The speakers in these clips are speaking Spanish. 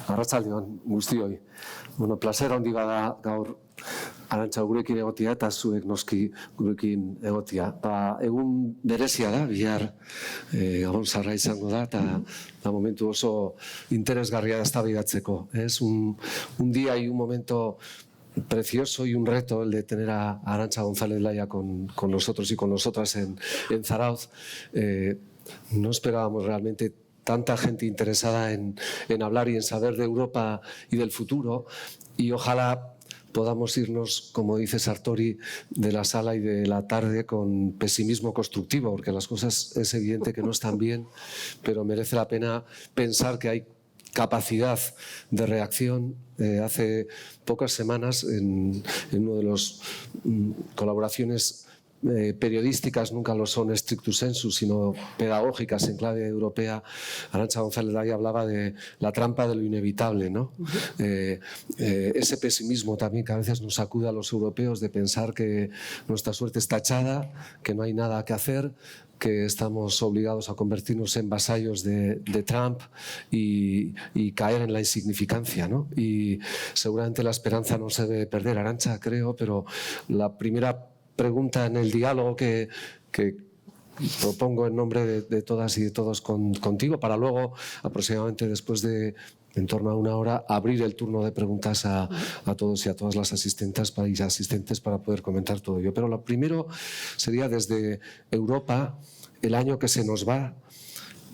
Arratsaldeon guztioi. Bueno, placer handi bada gaur Arantxa gurekin egotia eta zuek noski gurekin egotia. Egun berezia da, bihar Gabon Zaharra izango da eta momentu oso interesgarria da eztabaidatzeko. Es un día y un momento precioso y un reto el de tener a Arantxa González Laya con nosotros y con nosotras en Zarautz. No esperábamos realmente tanta gente interesada en hablar y en saber de Europa y del futuro, y ojalá podamos irnos, como dice Sartori, de la sala y de la tarde con pesimismo constructivo, porque las cosas es evidente que no están bien, pero merece la pena pensar que hay capacidad de reacción. Hace pocas semanas, en uno de los colaboraciones periodísticas, nunca lo son stricto sensu, sino pedagógicas en clave europea, Arantxa González Laya hablaba de la trampa de lo inevitable, ¿no? Ese pesimismo también que a veces nos sacude a los europeos de pensar que nuestra suerte está echada, que no hay nada que hacer, que estamos obligados a convertirnos en vasallos de Trump y caer en la insignificancia, ¿no? Y seguramente la esperanza no se debe perder, Arantxa, creo, pero la primera pregunta en el diálogo que propongo en nombre de todas y de todos contigo, para luego, aproximadamente después de en torno a una hora, abrir el turno de preguntas a todos y a todas las asistentes para poder comentar todo ello. Pero lo primero sería desde Europa, el año que se nos va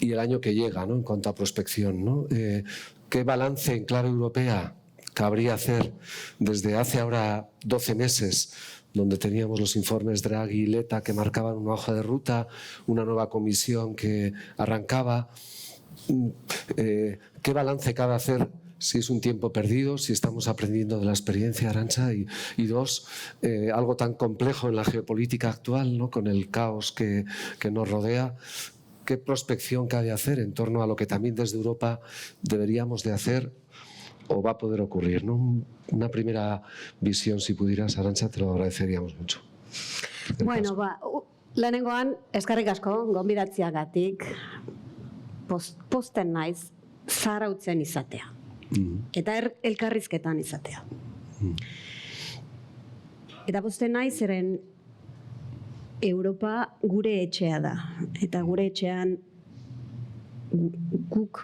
y el año que llega, ¿no? En cuanto a prospección, ¿no? ¿Qué balance en clave europea cabría hacer desde hace ahora 12 meses, donde teníamos los informes Draghi y Letta que marcaban una hoja de ruta, una nueva comisión que arrancaba? ¿Qué balance cabe hacer si es un tiempo perdido, si estamos aprendiendo de la experiencia, Arantxa? Y dos, algo tan complejo en la geopolítica actual, ¿no? Con el caos que nos rodea, ¿qué prospección cabe hacer en torno a lo que también desde Europa deberíamos de hacer o va a poder ocurrir, ¿no? Una primera visión, si pudieras, Arantxa, te lo agradeceríamos mucho. Bueno, lehenengoan, eskerrik asko, gonbidatziagatik, posten naiz zarautzen izatea. Eta elkarrizketan izatea. Eta posten naiz zeren Europa gure etxea da. Eta gure etxean guk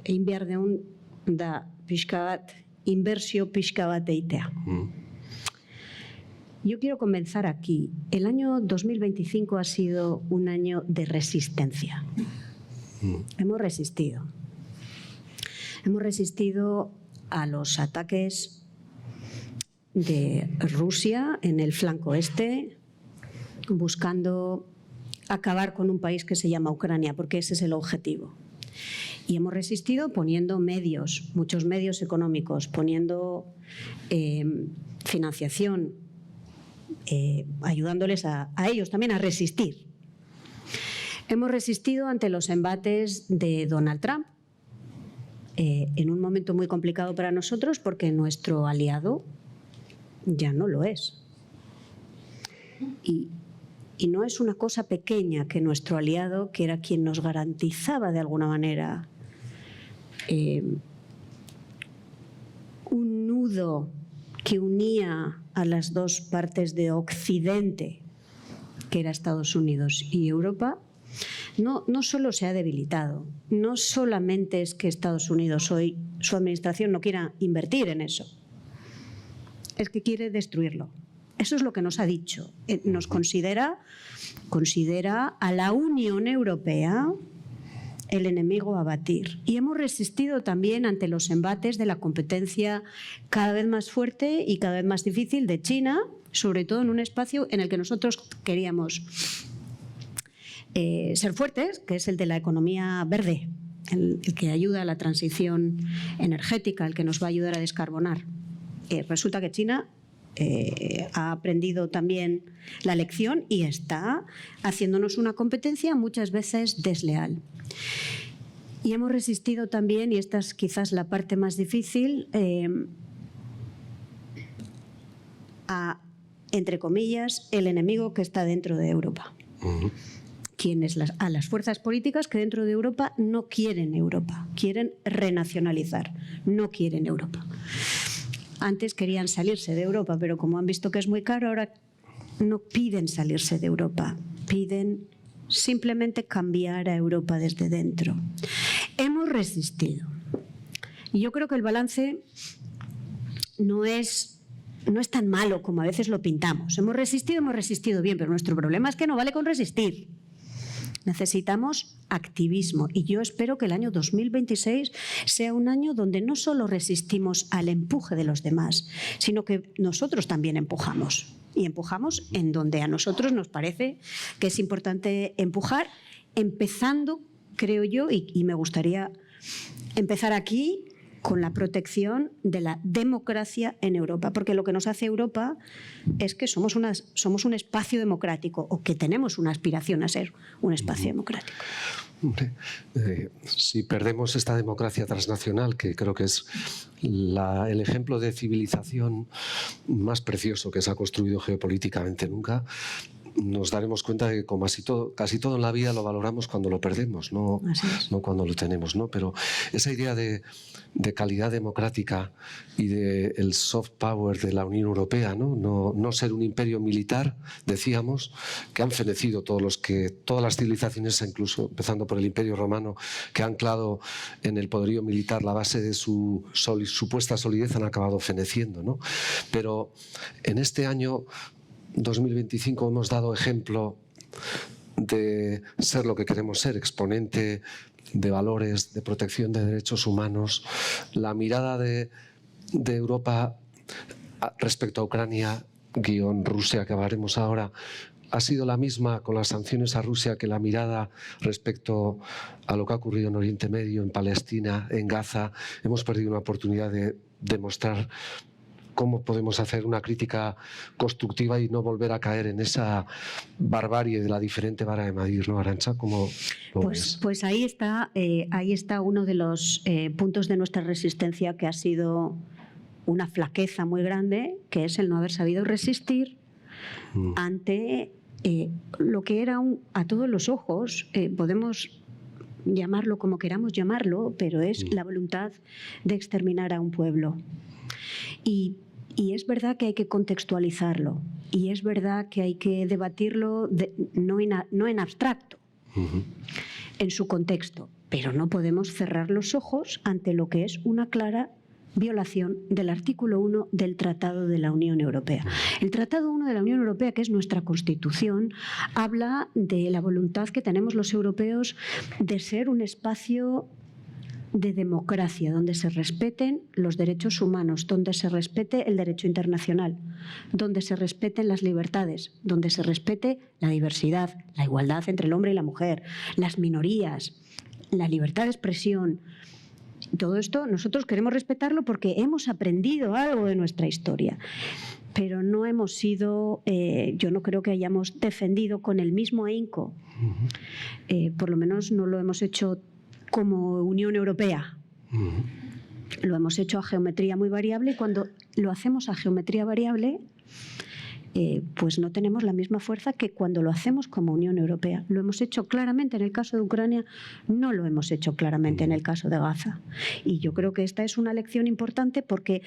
egin behar deun da pixka bat, inversión pixka bat eitea. Yo quiero comenzar aquí. El año 2025 ha sido un año de resistencia. Hemos resistido. Hemos resistido a los ataques de Rusia en el flanco este, buscando acabar con un país que se llama Ucrania, porque ese es el objetivo. Y hemos resistido poniendo medios, muchos medios económicos, poniendo financiación, ayudándoles a ellos también a resistir. Hemos resistido ante los embates de Donald Trump, en un momento muy complicado para nosotros porque nuestro aliado ya no lo es. Y no es una cosa pequeña que nuestro aliado, que era quien nos garantizaba de alguna manera un nudo que unía a las dos partes de Occidente, que era Estados Unidos y Europa, no solo se ha debilitado, no solamente es que Estados Unidos hoy, su administración no quiera invertir en eso, es que quiere destruirlo. Eso es lo que nos ha dicho. Nos considera a la Unión Europea el enemigo a batir. Y hemos resistido también ante los embates de la competencia cada vez más fuerte y cada vez más difícil de China, sobre todo en un espacio en el que nosotros queríamos ser fuertes, que es el de la economía verde, el que ayuda a la transición energética, el que nos va a ayudar a descarbonar. Resulta que China ha aprendido también la lección y está haciéndonos una competencia muchas veces desleal. Y hemos resistido también, y esta es quizás la parte más difícil, a, entre comillas, el enemigo que está dentro de Europa. A las fuerzas políticas que dentro de Europa no quieren Europa, quieren renacionalizar, no quieren Europa. Antes querían salirse de Europa, pero como han visto que es muy caro, ahora no piden salirse de Europa, piden simplemente cambiar a Europa desde dentro. Hemos resistido. Y yo creo que el balance no es tan malo como a veces lo pintamos. Hemos resistido bien, pero nuestro problema es que no vale con resistir. Necesitamos activismo y yo espero que el año 2026 sea un año donde no solo resistimos al empuje de los demás, sino que nosotros también empujamos. Y empujamos en donde a nosotros nos parece que es importante empujar, empezando, creo yo, y me gustaría empezar aquí, con la protección de la democracia en Europa, porque lo que nos hace Europa es que somos un espacio democrático, o que tenemos una aspiración a ser un espacio democrático. Si perdemos esta democracia transnacional, que creo que es el ejemplo de civilización más precioso que se ha construido geopolíticamente nunca, nos daremos cuenta de que como casi todo en la vida lo valoramos cuando lo perdemos, no cuando lo tenemos, ¿no? Pero esa idea de calidad democrática y del soft power de la Unión Europea, no ser un imperio militar, decíamos, que han fenecido todas las civilizaciones, incluso empezando por el Imperio Romano, que ha anclado en el poderío militar la base de su supuesta solidez, han acabado feneciendo, ¿no? Pero en este año 2025 hemos dado ejemplo de ser lo que queremos ser, exponente de valores, de protección de derechos humanos. La mirada de Europa respecto a Ucrania, Rusia, que hablaremos ahora, ha sido la misma con las sanciones a Rusia que la mirada respecto a lo que ha ocurrido en Oriente Medio, en Palestina, en Gaza. Hemos perdido una oportunidad de demostrar cómo podemos hacer una crítica constructiva y no volver a caer en esa barbarie de la diferente vara de medir, ¿no, Arantxa? ¿Cómo lo ves? Pues ahí está uno de los puntos de nuestra resistencia, que ha sido una flaqueza muy grande, que es el no haber sabido resistir ante lo que era a todos los ojos, podemos llamarlo como queramos llamarlo, pero es la voluntad de exterminar a un pueblo. Y es verdad que hay que contextualizarlo, y es verdad que hay que debatirlo no en abstracto, en su contexto, pero no podemos cerrar los ojos ante lo que es una clara violación del artículo 1 del Tratado de la Unión Europea. El Tratado 1 de la Unión Europea, que es nuestra Constitución, habla de la voluntad que tenemos los europeos de ser un espacio de democracia, donde se respeten los derechos humanos, donde se respete el derecho internacional, donde se respeten las libertades, donde se respete la diversidad, la igualdad entre el hombre y la mujer, las minorías, la libertad de expresión. Todo esto nosotros queremos respetarlo porque hemos aprendido algo de nuestra historia, pero no hemos sido, yo no creo que hayamos defendido con el mismo ahínco, por lo menos no lo hemos hecho como Unión Europea. Lo hemos hecho a geometría muy variable, y cuando lo hacemos a geometría variable, pues no tenemos la misma fuerza que cuando lo hacemos como Unión Europea. Lo hemos hecho claramente en el caso de Ucrania, no lo hemos hecho claramente en el caso de Gaza. Y yo creo que esta es una lección importante, porque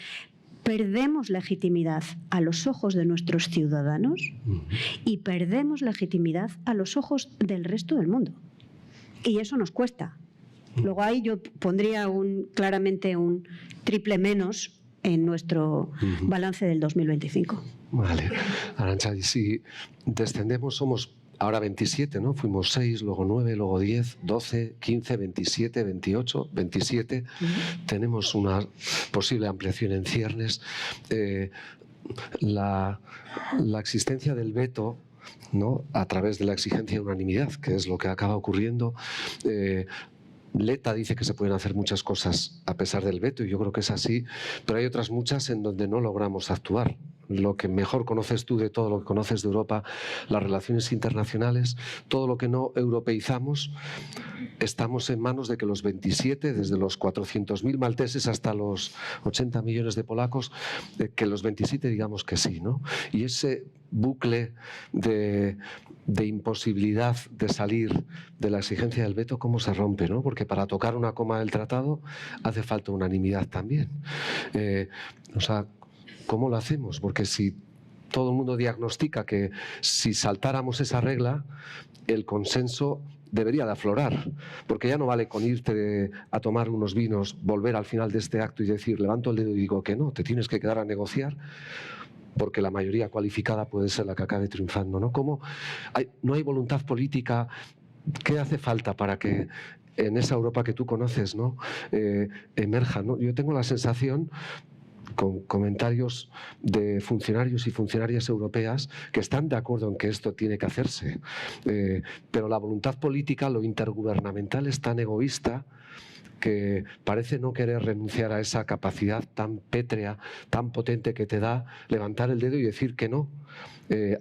perdemos legitimidad a los ojos de nuestros ciudadanos y perdemos legitimidad a los ojos del resto del mundo. Y eso nos cuesta. Luego ahí yo pondría claramente un triple menos en nuestro balance del 2025. Vale. Arantxa, y si descendemos, somos ahora 27, ¿no? Fuimos 6, luego 9, luego 10, 12, 15, 27, 28, 27. Tenemos una posible ampliación en ciernes. La existencia del veto, ¿no?, a través de la exigencia de unanimidad, que es lo que acaba ocurriendo. Letta dice que se pueden hacer muchas cosas a pesar del veto, y yo creo que es así, pero hay otras muchas en donde no logramos actuar. lo que mejor conoces tú de todo lo que conoces de Europa, las relaciones internacionales, todo lo que no europeizamos, estamos en manos de que los 27, desde los 400.000 malteses hasta los 80 millones de polacos, que los 27 digamos que sí, ¿no? Y ese bucle de imposibilidad de salir de la exigencia del veto, ¿cómo se rompe, no? Porque para tocar una coma del tratado hace falta unanimidad también. O sea, ¿cómo lo hacemos? Porque si todo el mundo diagnostica que si saltáramos esa regla, el consenso debería de aflorar, porque ya no vale con irte a tomar unos vinos, volver al final de este acto y decir, levanto el dedo y digo que no, te tienes que quedar a negociar, porque la mayoría cualificada puede ser la que acabe triunfando, ¿no? ¿Cómo no hay voluntad política? ¿Qué hace falta para que en esa Europa que tú conoces, ¿no? Emerja, ¿no? Yo tengo la sensación, con comentarios de funcionarios y funcionarias europeas, que están de acuerdo en que esto tiene que hacerse, pero la voluntad política, lo intergubernamental, es tan egoísta que parece no querer renunciar a esa capacidad tan pétrea, tan potente que te da levantar el dedo y decir que no,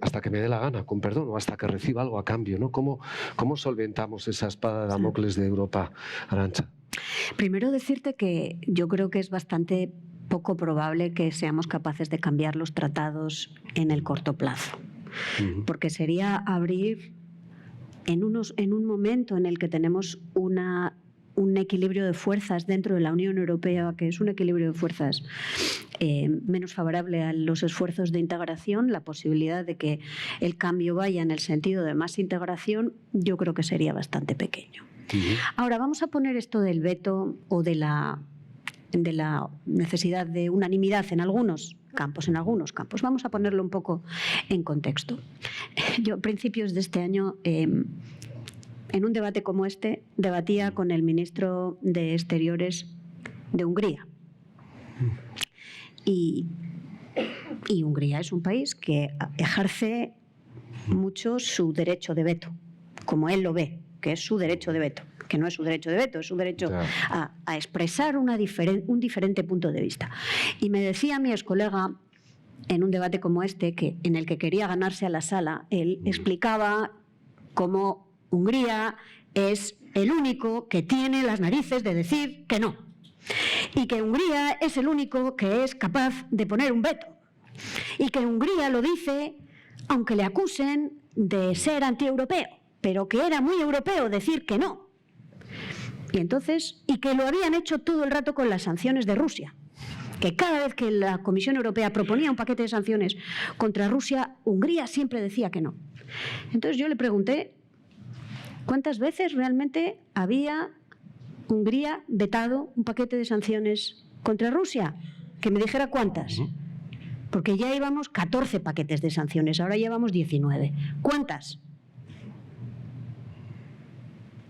hasta que me dé la gana, con perdón, o hasta que reciba algo a cambio, ¿no? ¿Cómo solventamos esa espada de Damocles de Europa, Arantxa? Primero decirte que yo creo que es bastante poco probable que seamos capaces de cambiar los tratados en el corto plazo, porque sería abrir en un momento en el que tenemos un equilibrio de fuerzas dentro de la Unión Europea, que es un equilibrio de fuerzas menos favorable a los esfuerzos de integración, la posibilidad de que el cambio vaya en el sentido de más integración, yo creo que sería bastante pequeño. Ahora, vamos a poner esto del veto o de la necesidad de unanimidad en algunos campos. Vamos a ponerlo un poco en contexto. Yo, a principios de este año, en un debate como este, debatía con el ministro de Exteriores de Hungría. Y Hungría es un país que ejerce mucho su derecho de veto, como él lo ve, que es su derecho de veto, que no es su derecho de veto, es su derecho a expresar un diferente punto de vista. Y me decía mi excolega, en un debate como este, en el que quería ganarse a la sala, él explicaba cómo Hungría es el único que tiene las narices de decir que no. Y que Hungría es el único que es capaz de poner un veto. Y que Hungría lo dice aunque le acusen de ser antieuropeo, pero que era muy europeo decir que no. Y que lo habían hecho todo el rato con las sanciones de Rusia. Que cada vez que la Comisión Europea proponía un paquete de sanciones contra Rusia, Hungría siempre decía que no. Entonces yo le pregunté ¿cuántas veces realmente había Hungría vetado un paquete de sanciones contra Rusia? Que me dijera cuántas. Porque ya íbamos 14 paquetes de sanciones, ahora llevamos 19. ¿Cuántas?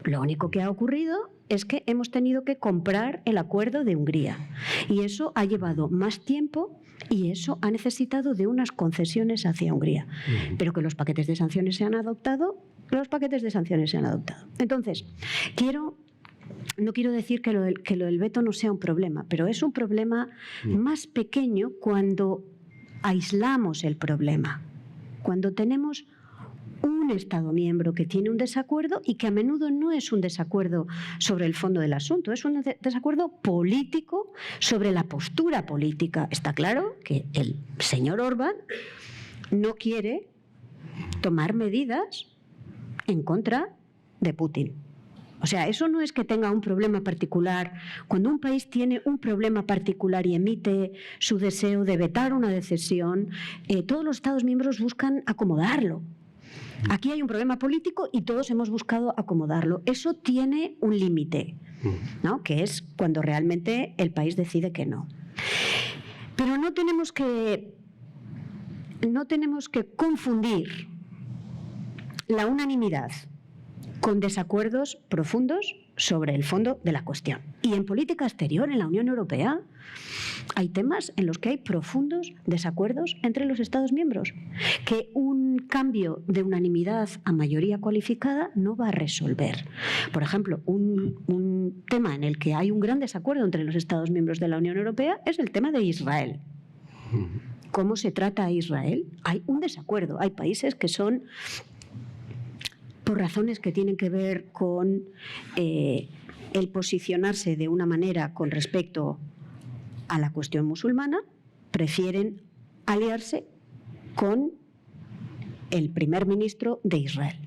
Lo único que ha ocurrido es que hemos tenido que comprar el acuerdo de Hungría. Y eso ha llevado más tiempo y eso ha necesitado de unas concesiones hacia Hungría. Pero que los paquetes de sanciones se han adoptado, Entonces, no quiero decir que lo del veto no sea un problema, pero es un problema más pequeño cuando aislamos el problema, cuando tenemos un Estado miembro que tiene un desacuerdo y que a menudo no es un desacuerdo sobre el fondo del asunto, es un desacuerdo político sobre la postura política. Está claro que el señor Orbán no quiere tomar medidas en contra de Putin. O sea, eso no es que tenga un problema particular. Cuando un país tiene un problema particular y emite su deseo de vetar una decisión, todos los Estados miembros buscan acomodarlo. Aquí hay un problema político y todos hemos buscado acomodarlo. Eso tiene un límite, ¿no? Que es cuando realmente el país decide que no. Pero no tenemos que confundir la unanimidad con desacuerdos profundos sobre el fondo de la cuestión. Y en política exterior, en la Unión Europea, hay temas en los que hay profundos desacuerdos entre los Estados miembros, que un cambio de unanimidad a mayoría cualificada no va a resolver. Por ejemplo, un tema en el que hay un gran desacuerdo entre los Estados miembros de la Unión Europea es el tema de Israel. cómo se trata a Israel. Hay un desacuerdo. Hay países que son, por razones que tienen que ver con el posicionarse de una manera con respecto a la cuestión musulmana, prefieren aliarse con el primer ministro de Israel.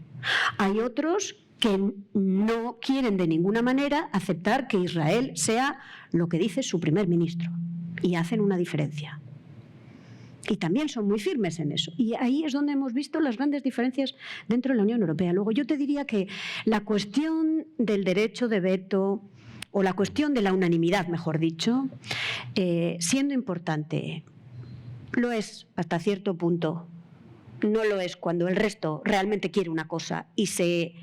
Hay otros que no quieren de ninguna manera aceptar que Israel sea lo que dice su primer ministro, y hacen una diferencia. Y también son muy firmes en eso. Y ahí es donde hemos visto las grandes diferencias dentro de la Unión Europea. Luego, yo te diría que la cuestión del derecho de veto, o la cuestión de la unanimidad, mejor dicho, siendo importante, lo es hasta cierto punto. No lo es cuando el resto realmente quiere una cosa y se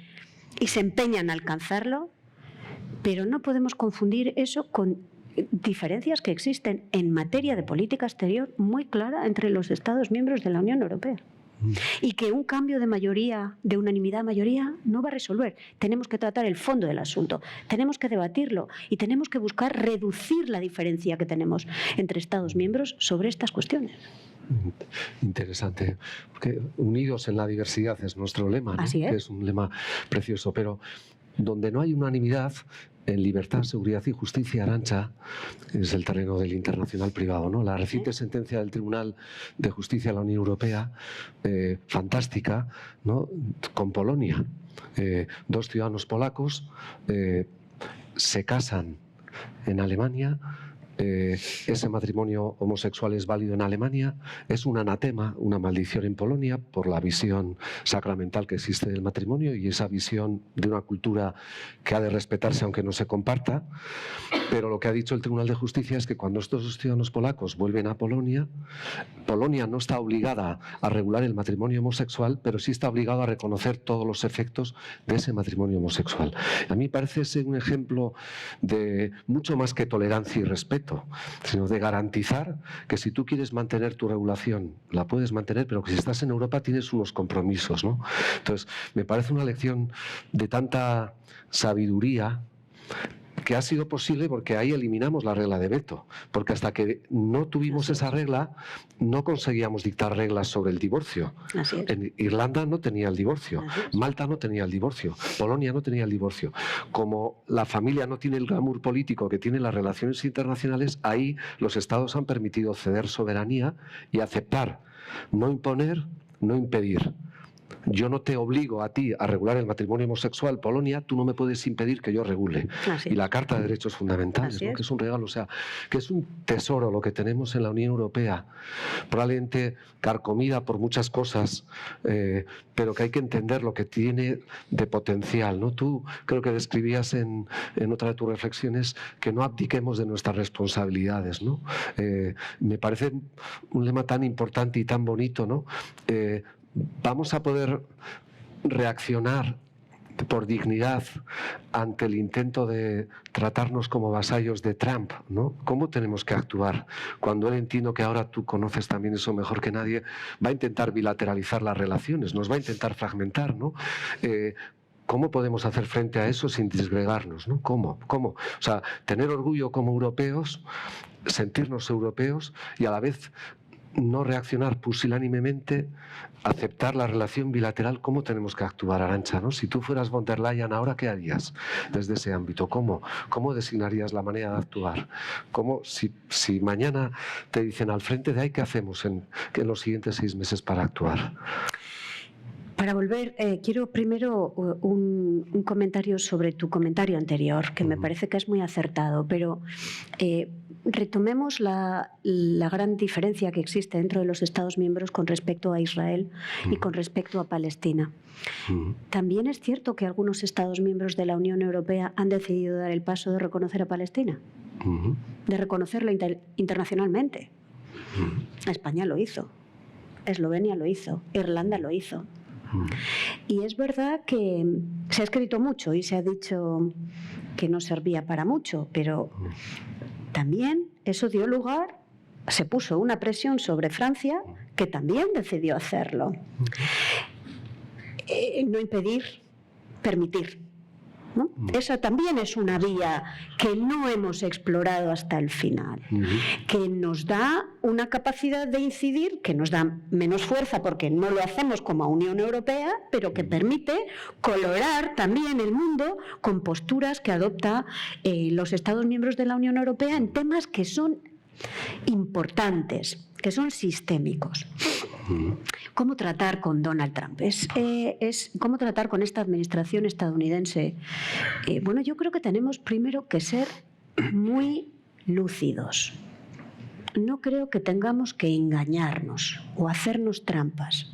empeña en alcanzarlo, pero no podemos confundir eso con diferencias que existen en materia de política exterior muy clara entre los Estados miembros de la Unión Europea. Y que un cambio de mayoría, de unanimidad a mayoría, no va a resolver. Tenemos que tratar el fondo del asunto, tenemos que debatirlo y tenemos que buscar reducir la diferencia que tenemos entre Estados miembros sobre estas cuestiones. Interesante, porque unidos en la diversidad es nuestro lema, ¿no? Así es. Que es un lema precioso, pero donde no hay unanimidad en libertad, seguridad y justicia, Arantxa, es el terreno del internacional privado, ¿no? La reciente sentencia del Tribunal de Justicia de la Unión Europea, fantástica, ¿no? Con Polonia. 2 ciudadanos polacos se casan en Alemania. Ese matrimonio homosexual es válido en Alemania, es un anatema, una maldición en Polonia por la visión sacramental que existe del matrimonio y esa visión de una cultura que ha de respetarse aunque no se comparta. Pero lo que ha dicho el Tribunal de Justicia es que cuando estos 2 ciudadanos polacos vuelven a Polonia, Polonia no está obligada a regular el matrimonio homosexual, pero sí está obligada a reconocer todos los efectos de ese matrimonio homosexual. A mí parece ser un ejemplo de mucho más que tolerancia y respeto, sino de garantizar que si tú quieres mantener tu regulación, la puedes mantener, pero que si estás en Europa tienes unos compromisos, ¿no? Entonces, me parece una lección de tanta sabiduría que ha sido posible porque ahí eliminamos la regla de veto, porque hasta que no tuvimos esa regla no conseguíamos dictar reglas sobre el divorcio. En Irlanda no tenía el divorcio, Malta no tenía el divorcio, Polonia no tenía el divorcio. Como la familia no tiene el glamour político que tienen las relaciones internacionales, ahí los estados han permitido ceder soberanía y aceptar, no imponer, no impedir. Yo no te obligo a ti a regular el matrimonio homosexual, Polonia, tú no me puedes impedir que yo regule. Y la Carta de Derechos Fundamentales, ¿no? Que es un regalo, o sea, que es un tesoro lo que tenemos en la Unión Europea, probablemente carcomida por muchas cosas, pero que hay que entender lo que tiene de potencial, ¿no? Tú creo que describías en otra de tus reflexiones que no abdiquemos de nuestras responsabilidades, ¿no? Me parece un lema tan importante y tan bonito, ¿no? Vamos a poder reaccionar por dignidad ante el intento de tratarnos como vasallos de Trump, ¿no? ¿Cómo tenemos que actuar? Cuando él, entiendo que ahora tú conoces también eso mejor que nadie, va a intentar bilateralizar las relaciones, nos va a intentar fragmentar, ¿no? ¿Cómo podemos hacer frente a eso sin disgregarnos, ¿no? ¿Cómo? O sea, tener orgullo como europeos, sentirnos europeos y a la vez no reaccionar pusilánimemente, aceptar la relación bilateral. ¿Cómo tenemos que actuar, Arantxa, ¿no? Si tú fueras von der Leyen ahora, ¿qué harías desde ese ámbito? ¿Cómo designarías la manera de actuar? ¿Cómo, si mañana te dicen al frente de ahí, qué hacemos en los siguientes 6 meses para actuar? Para volver, quiero primero un comentario sobre tu comentario anterior, que me parece que es muy acertado, pero retomemos la gran diferencia que existe dentro de los Estados miembros con respecto a Israel y con respecto a Palestina. También es cierto que algunos Estados miembros de la Unión Europea han decidido dar el paso de reconocer a Palestina, de reconocerla internacionalmente. España lo hizo, Eslovenia lo hizo, Irlanda lo hizo. Y es verdad que se ha escrito mucho y se ha dicho que no servía para mucho, pero también eso dio lugar, se puso una presión sobre Francia, que también decidió hacerlo. No impedir, permitir. ¿no? Esa también es una vía que no hemos explorado hasta el final, que nos da una capacidad de incidir, que nos da menos fuerza porque no lo hacemos como Unión Europea, pero que permite colorar también el mundo con posturas que adopta los Estados miembros de la Unión Europea en temas que son importantes, que son sistémicos. ¿Cómo tratar con Donald Trump? ¿Cómo tratar con esta administración estadounidense? Bueno, yo creo que tenemos primero que ser muy lúcidos. No creo que tengamos que engañarnos o hacernos trampas.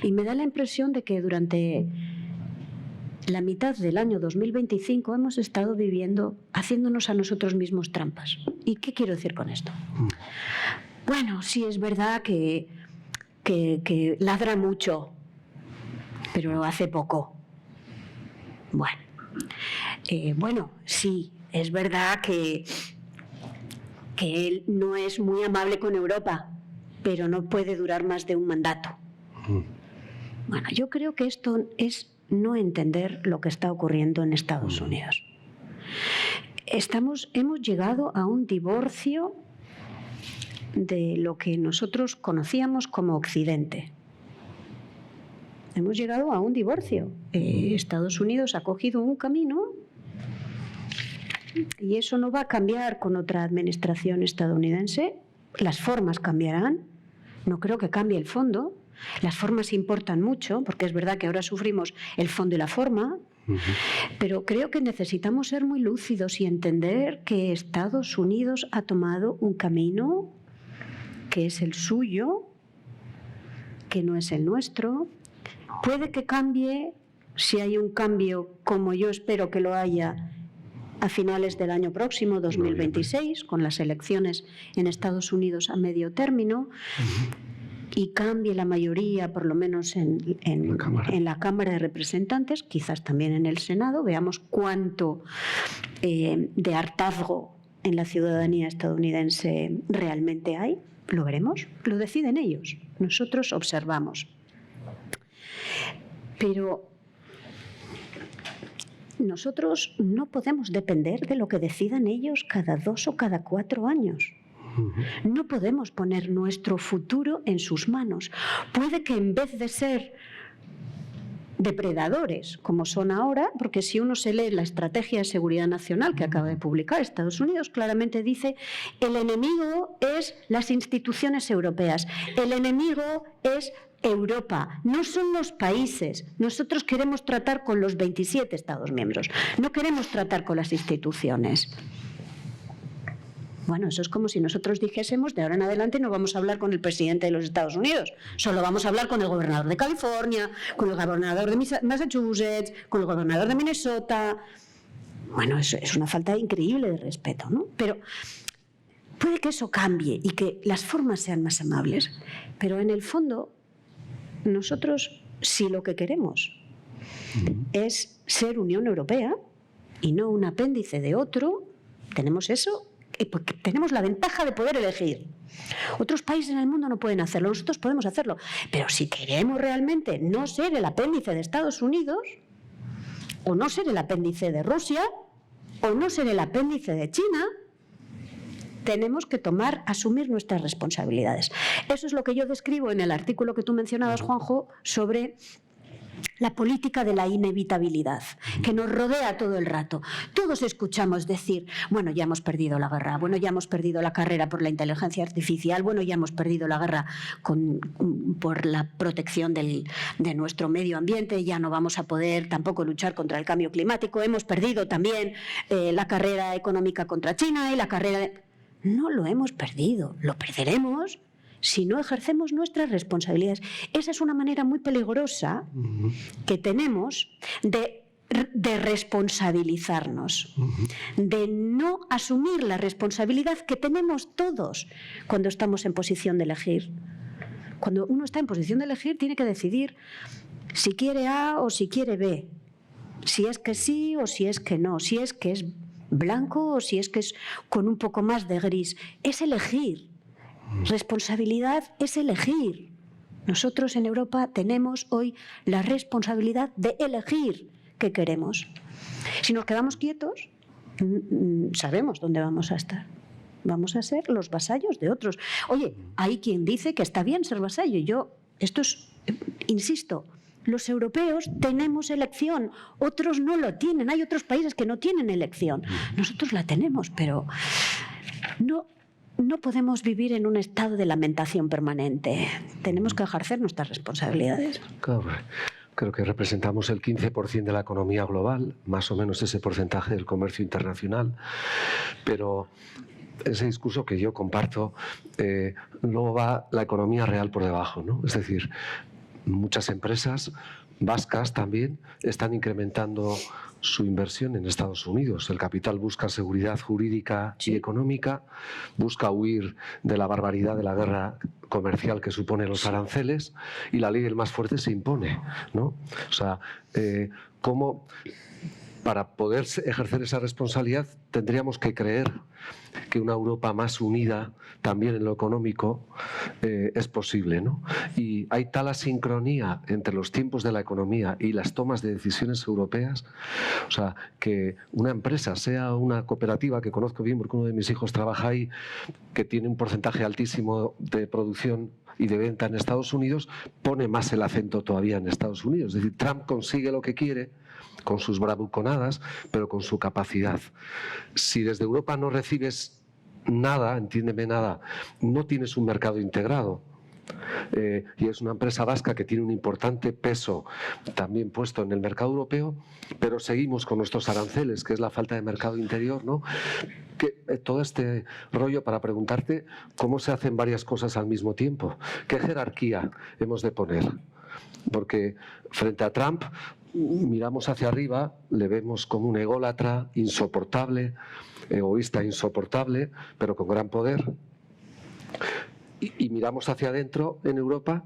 Y me da la impresión de que durante la mitad del año 2025 hemos estado viviendo, haciéndonos a nosotros mismos trampas. ¿Y qué quiero decir con esto? Bueno, sí es verdad que ladra mucho, pero hace poco. Bueno, sí, es verdad que él no es muy amable con Europa, pero no puede durar más de un mandato. Bueno, yo creo que esto es no entender lo que está ocurriendo en Estados Unidos. Hemos llegado a un divorcio de lo que nosotros conocíamos como Occidente. Hemos llegado a un divorcio. Estados Unidos ha cogido un camino y eso no va a cambiar con otra administración estadounidense. Las formas cambiarán. No creo que cambie el fondo. Las formas importan mucho, porque es verdad que ahora sufrimos el fondo y la forma, pero creo que necesitamos ser muy lúcidos y entender que Estados Unidos ha tomado un camino que es el suyo, que no es el nuestro. Puede que cambie, si hay un cambio, como yo espero que lo haya, a finales del año próximo, 2026, con las elecciones en Estados Unidos a medio término, y cambie la mayoría, por lo menos en la Cámara de Representantes, quizás también en el Senado, veamos cuánto de hartazgo en la ciudadanía estadounidense realmente hay. Lo veremos, lo deciden ellos. Nosotros observamos. Pero nosotros no podemos depender de lo que decidan ellos cada 2 o cada 4 años. No podemos poner nuestro futuro en sus manos. Puede que en vez de ser depredadores, como son ahora, porque si uno se lee la Estrategia de Seguridad Nacional que acaba de publicar Estados Unidos, claramente dice: el enemigo es las instituciones europeas, el enemigo es Europa, no son los países. Nosotros queremos tratar con los 27 Estados miembros, no queremos tratar con las instituciones. Bueno, eso es como si nosotros dijésemos: de ahora en adelante no vamos a hablar con el presidente de los Estados Unidos, solo vamos a hablar con el gobernador de California, con el gobernador de Massachusetts, con el gobernador de Minnesota. Bueno, eso es una falta increíble de respeto, ¿no? Pero puede que eso cambie y que las formas sean más amables, pero en el fondo nosotros, si lo que queremos es ser Unión Europea y no un apéndice de otro, tenemos eso. Porque tenemos la ventaja de poder elegir. Otros países en el mundo no pueden hacerlo, nosotros podemos hacerlo. Pero si queremos realmente no ser el apéndice de Estados Unidos, o no ser el apéndice de Rusia, o no ser el apéndice de China, tenemos que asumir nuestras responsabilidades. Eso es lo que yo describo en el artículo que tú mencionabas, Juanjo, sobre la política de la inevitabilidad, que nos rodea todo el rato. Todos escuchamos decir: bueno, ya hemos perdido la guerra, bueno, ya hemos perdido la carrera por la inteligencia artificial, bueno, ya hemos perdido la guerra por la protección de nuestro medio ambiente, ya no vamos a poder tampoco luchar contra el cambio climático, hemos perdido también la carrera económica contra China y la carrera... No lo hemos perdido, lo perderemos si no ejercemos nuestras responsabilidades. Esa es una manera muy peligrosa que tenemos de responsabilizarnos, de no asumir la responsabilidad que tenemos todos cuando estamos en posición de elegir. Cuando uno está en posición de elegir, tiene que decidir si quiere A o si quiere B, si es que sí o si es que no, si es que es blanco o si es que es con un poco más de gris. Es elegir. Responsabilidad es elegir. Nosotros en Europa tenemos hoy la responsabilidad de elegir que queremos. Si nos quedamos quietos, sabemos dónde vamos a estar. Vamos a ser los vasallos de otros. Oye, hay quien dice que está bien ser vasallo. Insisto, los europeos tenemos elección, otros no lo tienen. Hay otros países que no tienen elección. Nosotros la tenemos, pero no podemos vivir en un estado de lamentación permanente. Tenemos que ejercer nuestras responsabilidades. Claro. Creo que representamos el 15% de la economía global, más o menos ese porcentaje del comercio internacional, pero ese discurso que yo comparto, luego va la economía real por debajo, ¿no? Es decir, muchas empresas vascas también están incrementando su inversión en Estados Unidos. El capital busca seguridad jurídica y económica, busca huir de la barbaridad de la guerra comercial que supone los aranceles, y la ley del más fuerte se impone, ¿no? O sea, ¿cómo para poder ejercer esa responsabilidad tendríamos que creer que una Europa más unida también en lo económico es posible, ¿no? Y hay tal asincronía entre los tiempos de la economía y las tomas de decisiones europeas, o sea, que una empresa, sea una cooperativa, que conozco bien porque uno de mis hijos trabaja ahí, que tiene un porcentaje altísimo de producción y de venta en Estados Unidos, pone más el acento todavía en Estados Unidos. Es decir, Trump consigue lo que quiere con sus bravuconadas, pero con su capacidad. Si desde Europa no recibes nada, entiéndeme nada, no tienes un mercado integrado. Y es una empresa vasca que tiene un importante peso también puesto en el mercado europeo, pero seguimos con nuestros aranceles, que es la falta de mercado interior, ¿no? Todo este rollo para preguntarte cómo se hacen varias cosas al mismo tiempo. ¿Qué jerarquía hemos de poner? Porque frente a Trump miramos hacia arriba, le vemos como un ególatra insoportable, egoísta insoportable, pero con gran poder. Y miramos hacia adentro en Europa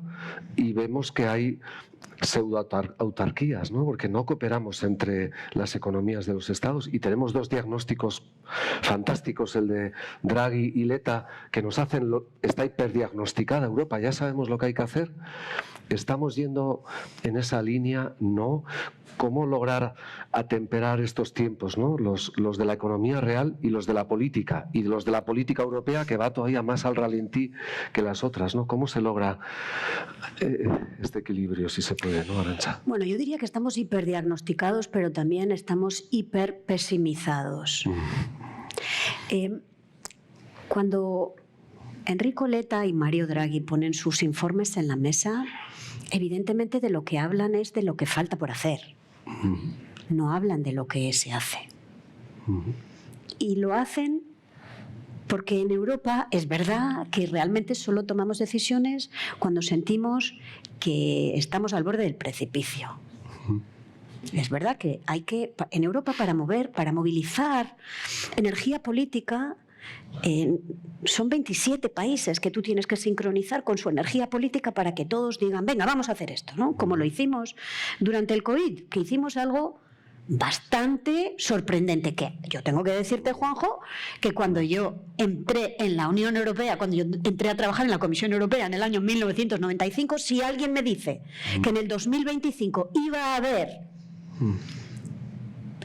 y vemos que hay pseudo-autarquías, ¿no? Porque no cooperamos entre las economías de los estados, y tenemos dos diagnósticos fantásticos, el de Draghi y Letta, que nos hacen, está hiperdiagnosticada Europa, ya sabemos lo que hay que hacer. Estamos yendo en esa línea, ¿no? ¿Cómo lograr atemperar estos tiempos, ¿no? Los de la economía real y los de la política, y los de la política europea, que va todavía más al ralentí que las otras, ¿no? ¿Cómo se logra este equilibrio, si se puede, ¿no, Arantxa? Bueno, yo diría que estamos hiperdiagnosticados, pero también estamos hiperpesimizados. Cuando Enrico Letta y Mario Draghi ponen sus informes en la mesa, evidentemente de lo que hablan es de lo que falta por hacer. No hablan de lo que se hace. Y lo hacen porque en Europa es verdad que realmente solo tomamos decisiones cuando sentimos que estamos al borde del precipicio. Es verdad que en Europa, para movilizar energía política, son 27 países que tú tienes que sincronizar con su energía política para que todos digan, venga, vamos a hacer esto, ¿no? Como lo hicimos durante el COVID, que hicimos algo bastante sorprendente, que yo tengo que decirte, Juanjo, que cuando yo entré en la Unión Europea, cuando yo entré a trabajar en la Comisión Europea en el año 1995, si alguien me dice que en el 2025 iba a haber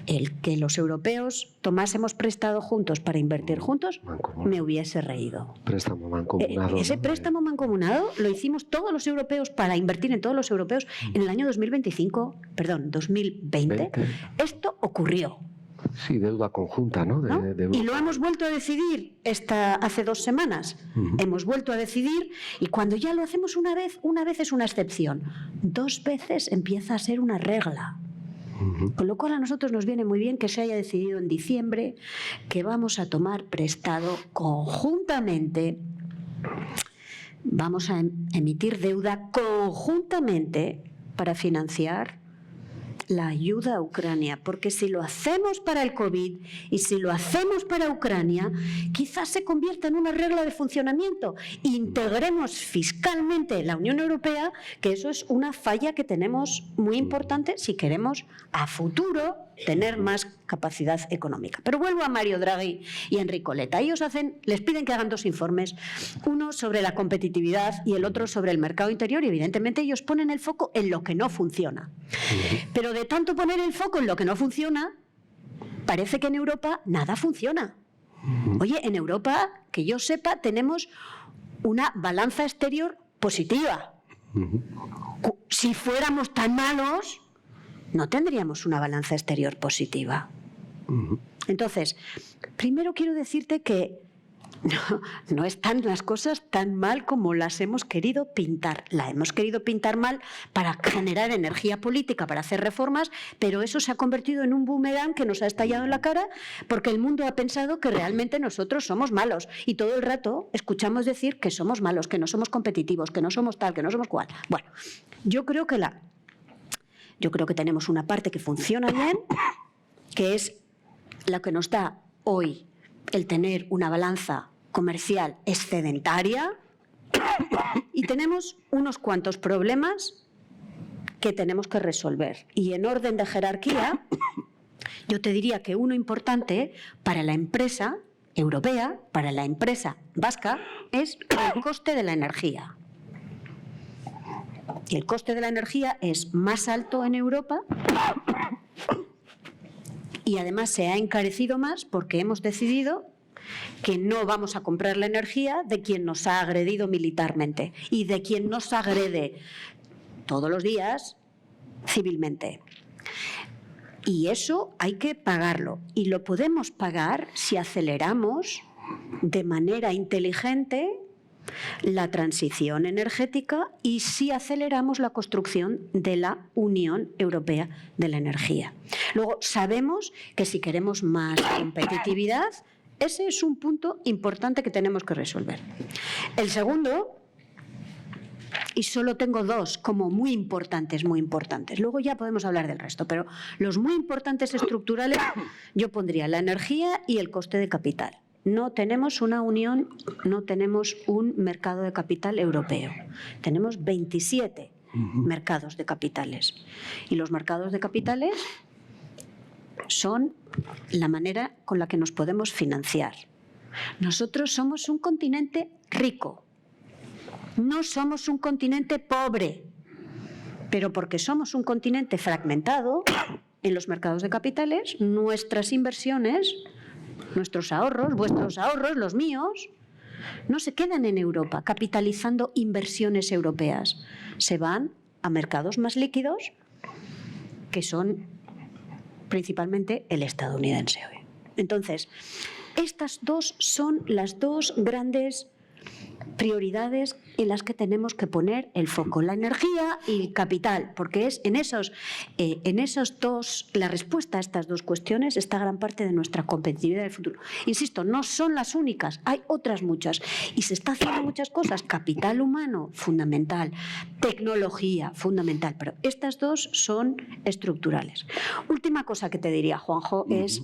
el que los europeos tomásemos prestado juntos para invertir juntos, me hubiese reído. Préstamo mancomunado. Ese préstamo mancomunado lo hicimos todos los europeos para invertir en todos los europeos en el año 2020. Esto ocurrió. Sí, deuda conjunta, ¿no? Y lo hemos vuelto a decidir hace 2 semanas. Hemos vuelto a decidir, y cuando ya lo hacemos una vez es una excepción. 2 veces empieza a ser una regla. Con lo cual a nosotros nos viene muy bien que se haya decidido en diciembre que vamos a tomar prestado conjuntamente, vamos a emitir deuda conjuntamente para financiar la ayuda a Ucrania, porque si lo hacemos para el COVID y si lo hacemos para Ucrania, quizás se convierta en una regla de funcionamiento. Integremos fiscalmente la Unión Europea, que eso es una falla que tenemos muy importante si queremos a futuro tener más capacidad económica. Pero vuelvo a Mario Draghi y a Enrico Letta. Ellos les piden que hagan dos informes, uno sobre la competitividad y el otro sobre el mercado interior, y evidentemente ellos ponen el foco en lo que no funciona. Pero de tanto poner el foco en lo que no funciona, parece que en Europa nada funciona. Oye, en Europa, que yo sepa, tenemos una balanza exterior positiva. Si fuéramos tan malos, no tendríamos una balanza exterior positiva. Entonces, primero quiero decirte que no están las cosas tan mal como las hemos querido pintar. La hemos querido pintar mal para generar energía política, para hacer reformas, pero eso se ha convertido en un boomerang que nos ha estallado en la cara porque el mundo ha pensado que realmente nosotros somos malos y todo el rato escuchamos decir que somos malos, que no somos competitivos, que no somos tal, que no somos cual. Bueno, yo creo que tenemos una parte que funciona bien, que es la que nos da hoy el tener una balanza comercial excedentaria, y tenemos unos cuantos problemas que tenemos que resolver. Y en orden de jerarquía, yo te diría que uno importante para la empresa europea, para la empresa vasca, es el coste de la energía. Y el coste de la energía es más alto en Europa y además se ha encarecido más porque hemos decidido que no vamos a comprar la energía de quien nos ha agredido militarmente y de quien nos agrede todos los días civilmente. Y eso hay que pagarlo. Y lo podemos pagar si aceleramos de manera inteligente la transición energética y si aceleramos la construcción de la Unión Europea de la Energía. Luego, sabemos que si queremos más competitividad, ese es un punto importante que tenemos que resolver. El segundo, y solo tengo dos como muy importantes, luego ya podemos hablar del resto, pero los muy importantes estructurales, yo pondría la energía y el coste de capital. No tenemos una unión, no tenemos un mercado de capital europeo. Tenemos 27 mercados de capitales. Y los mercados de capitales son la manera con la que nos podemos financiar. Nosotros somos un continente rico. No somos un continente pobre. Pero porque somos un continente fragmentado, en los mercados de capitales, nuestras inversiones, nuestros ahorros, vuestros ahorros, los míos, no se quedan en Europa capitalizando inversiones europeas. Se van a mercados más líquidos, que son principalmente el estadounidense hoy. Entonces, estas dos son las dos grandes prioridades en las que tenemos que poner el foco, la energía y el capital, porque es en esos dos, la respuesta a estas dos cuestiones está gran parte de nuestra competitividad del futuro. Insisto, no son las únicas, hay otras muchas y se está haciendo muchas cosas. Capital humano, fundamental, tecnología, fundamental, pero estas dos son estructurales. Última cosa que te diría, Juanjo, es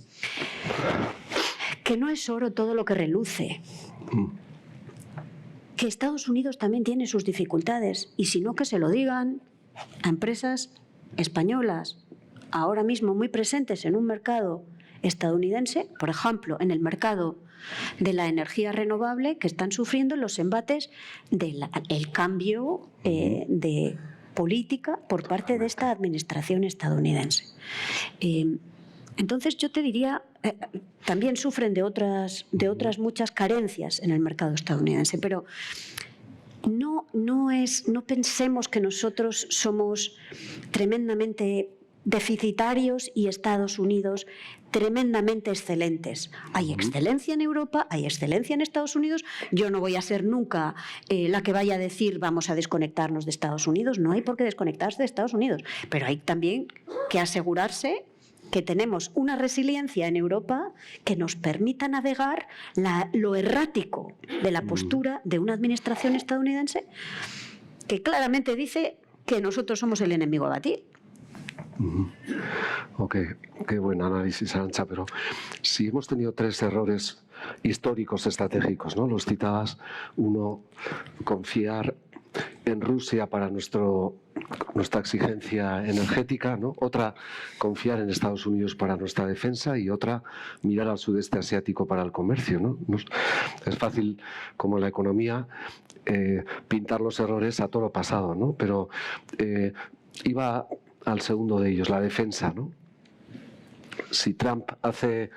que no es oro todo lo que reluce. Que Estados Unidos también tiene sus dificultades y si no que se lo digan a empresas españolas ahora mismo muy presentes en un mercado estadounidense, por ejemplo, en el mercado de la energía renovable, que están sufriendo los embates del cambio de política por parte de esta administración estadounidense. Entonces yo te diría, también sufren de otras muchas carencias en el mercado estadounidense, pero no pensemos que nosotros somos tremendamente deficitarios y Estados Unidos tremendamente excelentes. Hay excelencia en Europa, hay excelencia en Estados Unidos. Yo no voy a ser nunca la que vaya a decir vamos a desconectarnos de Estados Unidos. No hay por qué desconectarse de Estados Unidos, pero hay también que asegurarse que tenemos una resiliencia en Europa que nos permita navegar lo errático de la postura de una administración estadounidense que claramente dice que nosotros somos el enemigo a batir. Ok, qué buen análisis, Arantxa, pero si hemos tenido tres errores históricos estratégicos, ¿no? Los citabas. Uno, confiar en Rusia para nuestra exigencia energética, ¿no? Otra, confiar en Estados Unidos para nuestra defensa, y otra, mirar al sudeste asiático para el comercio, ¿no? Es fácil, como en la economía, pintar los errores a toro pasado, ¿no? Pero iba al segundo de ellos, la defensa, ¿no? Si Trump hace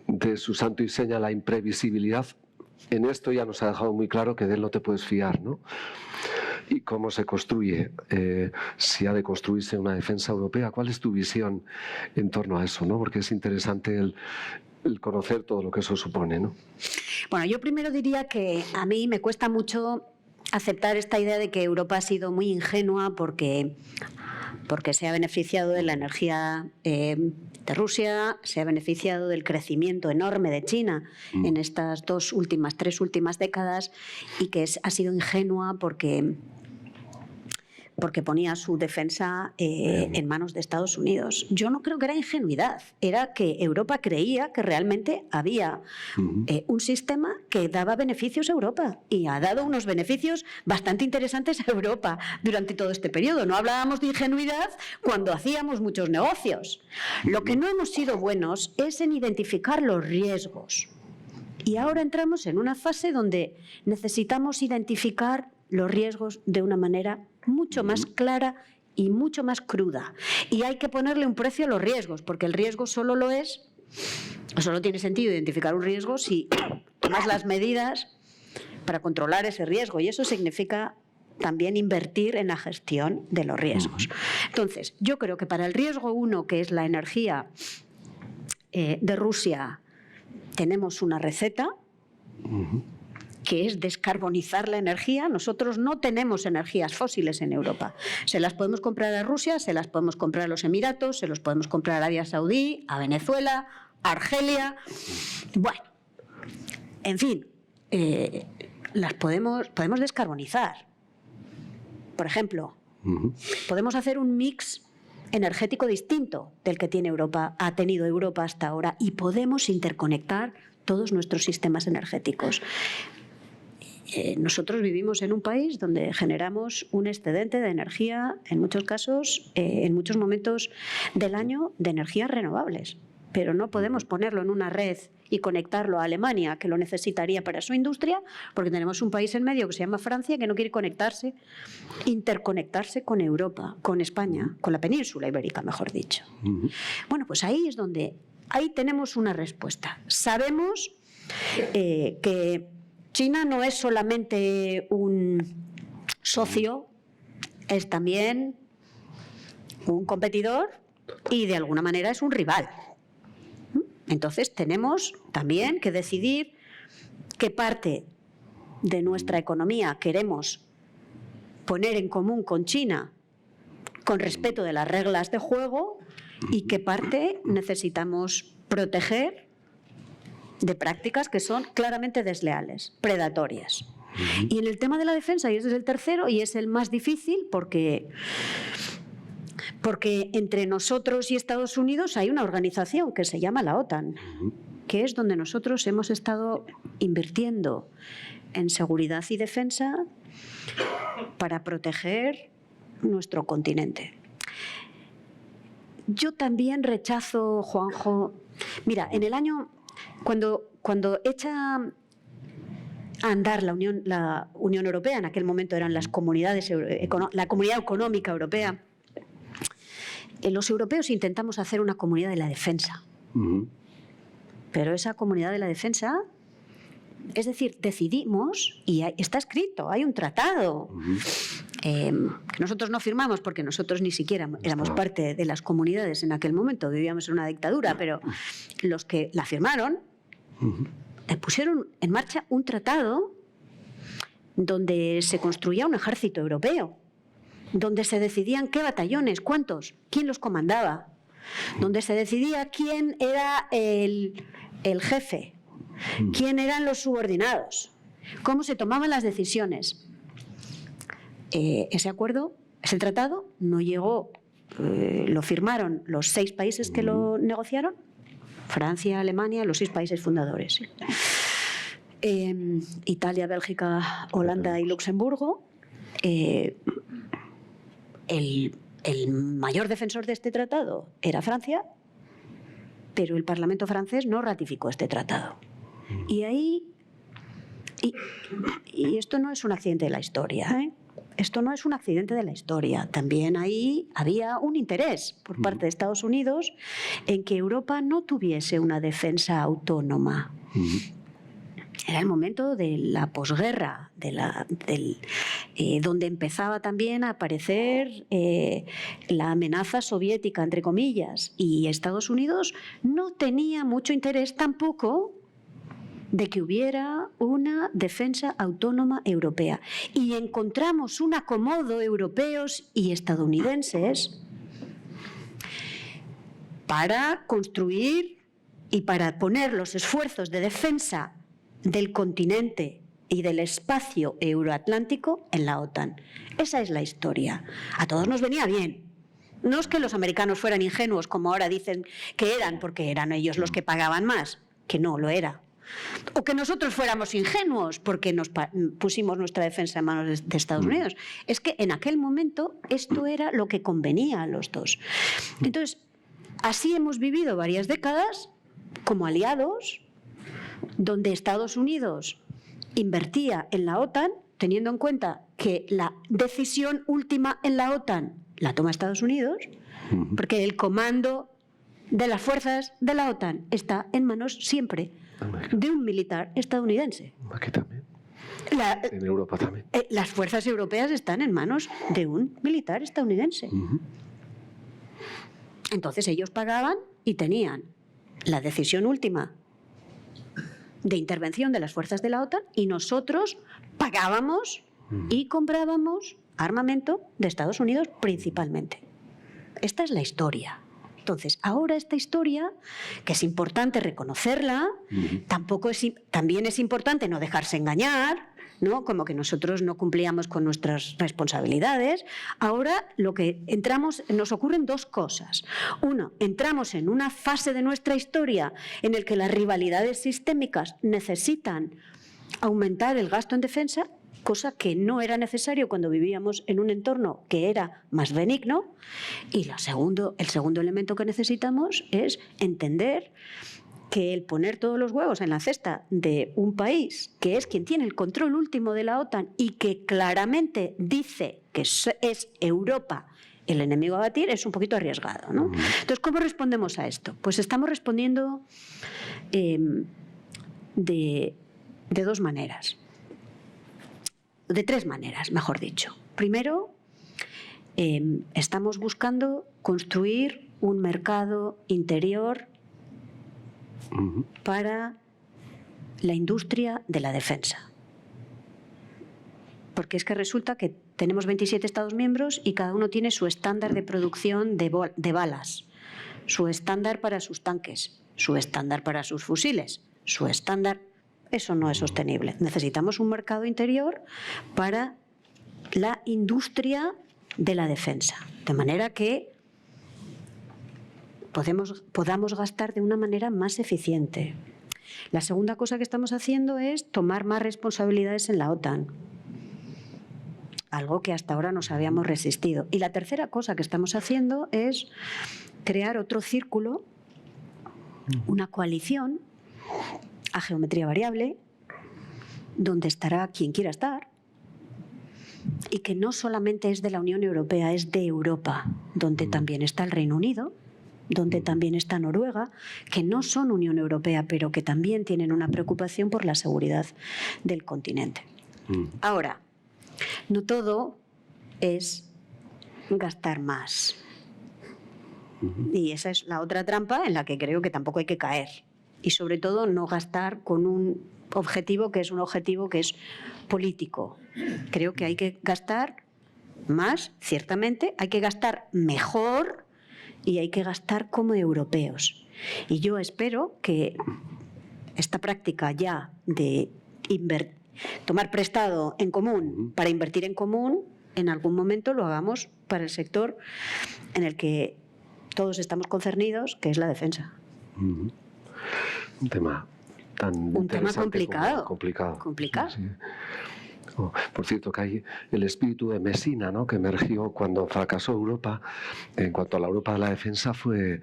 de su santo y seña la imprevisibilidad, en esto ya nos ha dejado muy claro que de él no te puedes fiar, ¿no? ¿Y cómo se construye? Si ha de construirse una defensa europea, ¿cuál es tu visión en torno a eso, ¿no? Porque es interesante el conocer todo lo que eso supone, ¿no? Bueno, yo primero diría que a mí me cuesta mucho aceptar esta idea de que Europa ha sido muy ingenua porque se ha beneficiado de la energía de Rusia, se ha beneficiado del crecimiento enorme de China en estas tres últimas décadas, y que ha sido ingenua porque ponía su defensa en manos de Estados Unidos. Yo no creo que era ingenuidad, era que Europa creía que realmente había un sistema que daba beneficios a Europa, y ha dado unos beneficios bastante interesantes a Europa durante todo este periodo. No hablábamos de ingenuidad cuando hacíamos muchos negocios. Lo que no hemos sido buenos es en identificar los riesgos. Y ahora entramos en una fase donde necesitamos identificar los riesgos de una manera mucho más clara y mucho más cruda. Y hay que ponerle un precio a los riesgos, porque el riesgo solo tiene sentido identificar un riesgo si tomas las medidas para controlar ese riesgo, y eso significa también invertir en la gestión de los riesgos. Entonces, yo creo que para el riesgo 1, que es la energía de Rusia, tenemos una receta, que es descarbonizar la energía. Nosotros no tenemos energías fósiles en Europa. Se las podemos comprar a Rusia, se las podemos comprar a los Emiratos, se los podemos comprar a Arabia Saudí, a Venezuela, a Argelia. Bueno, en fin, las podemos descarbonizar. Por ejemplo, podemos hacer un mix energético distinto del que ha tenido Europa hasta ahora, y podemos interconectar todos nuestros sistemas energéticos. Nosotros vivimos en un país donde generamos un excedente de energía, en muchos casos, en muchos momentos del año, de energías renovables. Pero no podemos ponerlo en una red y conectarlo a Alemania, que lo necesitaría para su industria, porque tenemos un país en medio que se llama Francia, que no quiere interconectarse con Europa, con España, con la península ibérica, mejor dicho. Bueno, pues ahí tenemos una respuesta. Sabemos que China no es solamente un socio, es también un competidor y de alguna manera es un rival. Entonces tenemos también que decidir qué parte de nuestra economía queremos poner en común con China con respeto de las reglas de juego, y qué parte necesitamos proteger de prácticas que son claramente desleales, predatorias. Y en el tema de la defensa, y ese es el tercero y es el más difícil, porque entre nosotros y Estados Unidos hay una organización que se llama la OTAN, que es donde nosotros hemos estado invirtiendo en seguridad y defensa para proteger nuestro continente. Yo también rechazo, Juanjo, mira, en el año, cuando echa a andar la Unión Europea, en aquel momento eran las comunidades, la Comunidad Económica Europea, los europeos intentamos hacer una comunidad de la defensa. Pero esa comunidad de la defensa, es decir, decidimos, y está escrito, hay un tratado, que nosotros no firmamos porque nosotros ni siquiera éramos parte de las comunidades en aquel momento, vivíamos en una dictadura, pero los que la firmaron pusieron en marcha un tratado donde se construía un ejército europeo, donde se decidían qué batallones, cuántos, quién los comandaba, donde se decidía quién era el jefe, quién eran los subordinados, cómo se tomaban las decisiones. Ese acuerdo, ese tratado, no llegó, lo firmaron los 6 países que lo negociaron, Francia, Alemania, los 6 países fundadores. Italia, Bélgica, Holanda y Luxemburgo. el mayor defensor de este tratado era Francia, pero el Parlamento francés no ratificó este tratado. Y ahí... Y esto no es un accidente de la historia, ¿eh? Esto no es un accidente de la historia. También ahí había un interés por parte de Estados Unidos en que Europa no tuviese una defensa autónoma. Era el momento de la posguerra, donde empezaba también a aparecer la amenaza soviética, entre comillas, y Estados Unidos no tenía mucho interés tampoco de que hubiera una defensa autónoma europea. Y encontramos un acomodo europeos y estadounidenses para construir y para poner los esfuerzos de defensa del continente y del espacio euroatlántico en la OTAN. Esa es la historia. A todos nos venía bien. No es que los americanos fueran ingenuos, como ahora dicen que eran, porque eran ellos los que pagaban más, que no lo era. O que nosotros fuéramos ingenuos porque nos pusimos nuestra defensa en manos de Estados Unidos. Es que en aquel momento esto era lo que convenía a los dos. Entonces, así hemos vivido varias décadas como aliados, donde Estados Unidos invertía en la OTAN, teniendo en cuenta que la decisión última en la OTAN la toma Estados Unidos, porque el comando de las fuerzas de la OTAN está en manos siempre de un militar estadounidense. Aquí también. En Europa también. Las fuerzas europeas están en manos de un militar estadounidense. Entonces ellos pagaban y tenían la decisión última de intervención de las fuerzas de la OTAN y nosotros pagábamos y comprábamos armamento de Estados Unidos principalmente. Esta es la historia. Entonces, ahora esta historia, que es importante reconocerla, también es importante no dejarse engañar, ¿no? Como que nosotros no cumplíamos con nuestras responsabilidades. Ahora lo que nos ocurren dos cosas. Uno, entramos en una fase de nuestra historia en la que las rivalidades sistémicas necesitan aumentar el gasto en defensa, cosa que no era necesario cuando vivíamos en un entorno que era más benigno. Y el segundo elemento que necesitamos es entender que el poner todos los huevos en la cesta de un país que es quien tiene el control último de la OTAN y que claramente dice que es Europa el enemigo a batir es un poquito arriesgado, ¿no? Entonces, ¿cómo respondemos a esto? Pues estamos respondiendo de dos maneras. De tres maneras, mejor dicho. Primero, estamos buscando construir un mercado interior para la industria de la defensa. Porque es que resulta que tenemos 27 Estados miembros y cada uno tiene su estándar de producción de balas, su estándar para sus tanques, su estándar para sus fusiles, su estándar... Eso no es sostenible. Necesitamos un mercado interior para la industria de la defensa, de manera que podamos gastar de una manera más eficiente. La segunda cosa que estamos haciendo es tomar más responsabilidades en la OTAN, algo que hasta ahora nos habíamos resistido. Y la tercera cosa que estamos haciendo es crear otro círculo, una coalición a geometría variable, donde estará quien quiera estar, y que no solamente es de la Unión Europea, es de Europa, donde también está el Reino Unido, donde también está Noruega, que no son Unión Europea, pero que también tienen una preocupación por la seguridad del continente. Ahora, no todo es gastar más. Y esa es la otra trampa en la que creo que tampoco hay que caer. Y sobre todo no gastar con un objetivo que es político. Creo que hay que gastar más, ciertamente, hay que gastar mejor y hay que gastar como europeos. Y yo espero que esta práctica ya de tomar prestado en común para invertir en común, en algún momento lo hagamos para el sector en el que todos estamos concernidos, que es la defensa. Un tema tan complicado. complicado. Complicado. Sí. Por cierto, que hay el espíritu de Mesina, ¿no?, que emergió cuando fracasó Europa. En cuanto a la Europa de la defensa, fue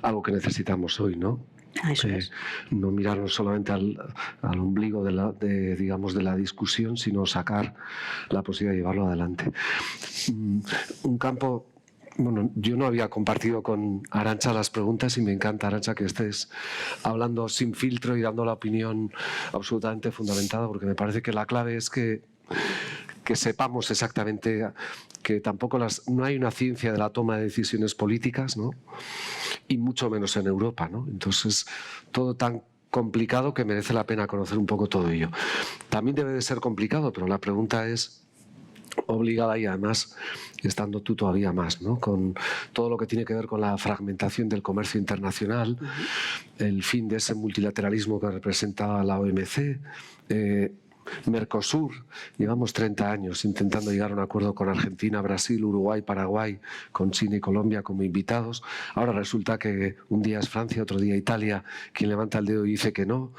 algo que necesitamos hoy, ¿no? Eso es. No mirarnos solamente al ombligo de la discusión, sino sacar la posibilidad de llevarlo adelante. Un campo... Bueno, yo no había compartido con Arantxa las preguntas y me encanta, Arantxa, que estés hablando sin filtro y dando la opinión absolutamente fundamentada, porque me parece que la clave es que sepamos exactamente que tampoco no hay una ciencia de la toma de decisiones políticas, ¿no?, y mucho menos en Europa, ¿no? Entonces, todo tan complicado que merece la pena conocer un poco todo ello. También debe de ser complicado, pero la pregunta es obligada, y además estando tú todavía más, ¿no?, con todo lo que tiene que ver con la fragmentación del comercio internacional, el fin de ese multilateralismo que representa la OMC, Mercosur. Llevamos 30 años intentando llegar a un acuerdo con Argentina, Brasil, Uruguay, Paraguay, con China y Colombia como invitados. Ahora resulta que un día es Francia, otro día Italia quien levanta el dedo y dice que no.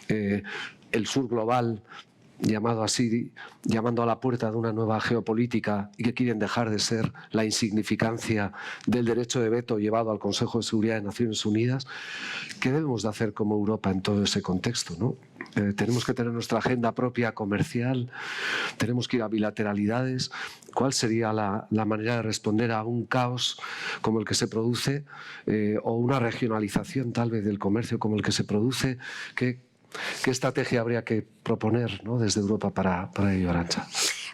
El sur global, llamado así, llamando a la puerta de una nueva geopolítica, y que quieren dejar de ser la insignificancia del derecho de veto llevado al Consejo de Seguridad de Naciones Unidas. ¿Qué debemos de hacer como Europa en todo ese contexto, ¿no? Tenemos que tener nuestra agenda propia comercial, tenemos que ir a bilateralidades. ¿Cuál sería la manera de responder a un caos como el que se produce, o una regionalización tal vez del comercio como el que se produce? ¿Qué estrategia habría que proponer, ¿no?, desde Europa para ello, Arantxa?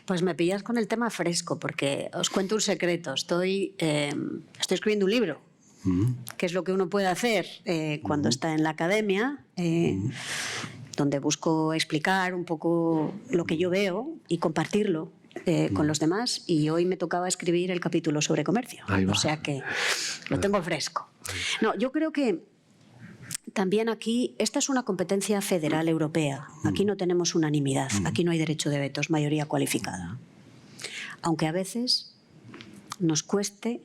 Pues me pillas con el tema fresco, porque os cuento un secreto. Estoy escribiendo un libro, que es lo que uno puede hacer cuando está en la academia, donde busco explicar un poco lo que yo veo y compartirlo con los demás, y hoy me tocaba escribir el capítulo sobre comercio. O sea que lo tengo fresco. No, yo creo que también aquí, esta es una competencia federal europea. Aquí no tenemos unanimidad, aquí no hay derecho de veto, es mayoría cualificada. Aunque a veces nos cueste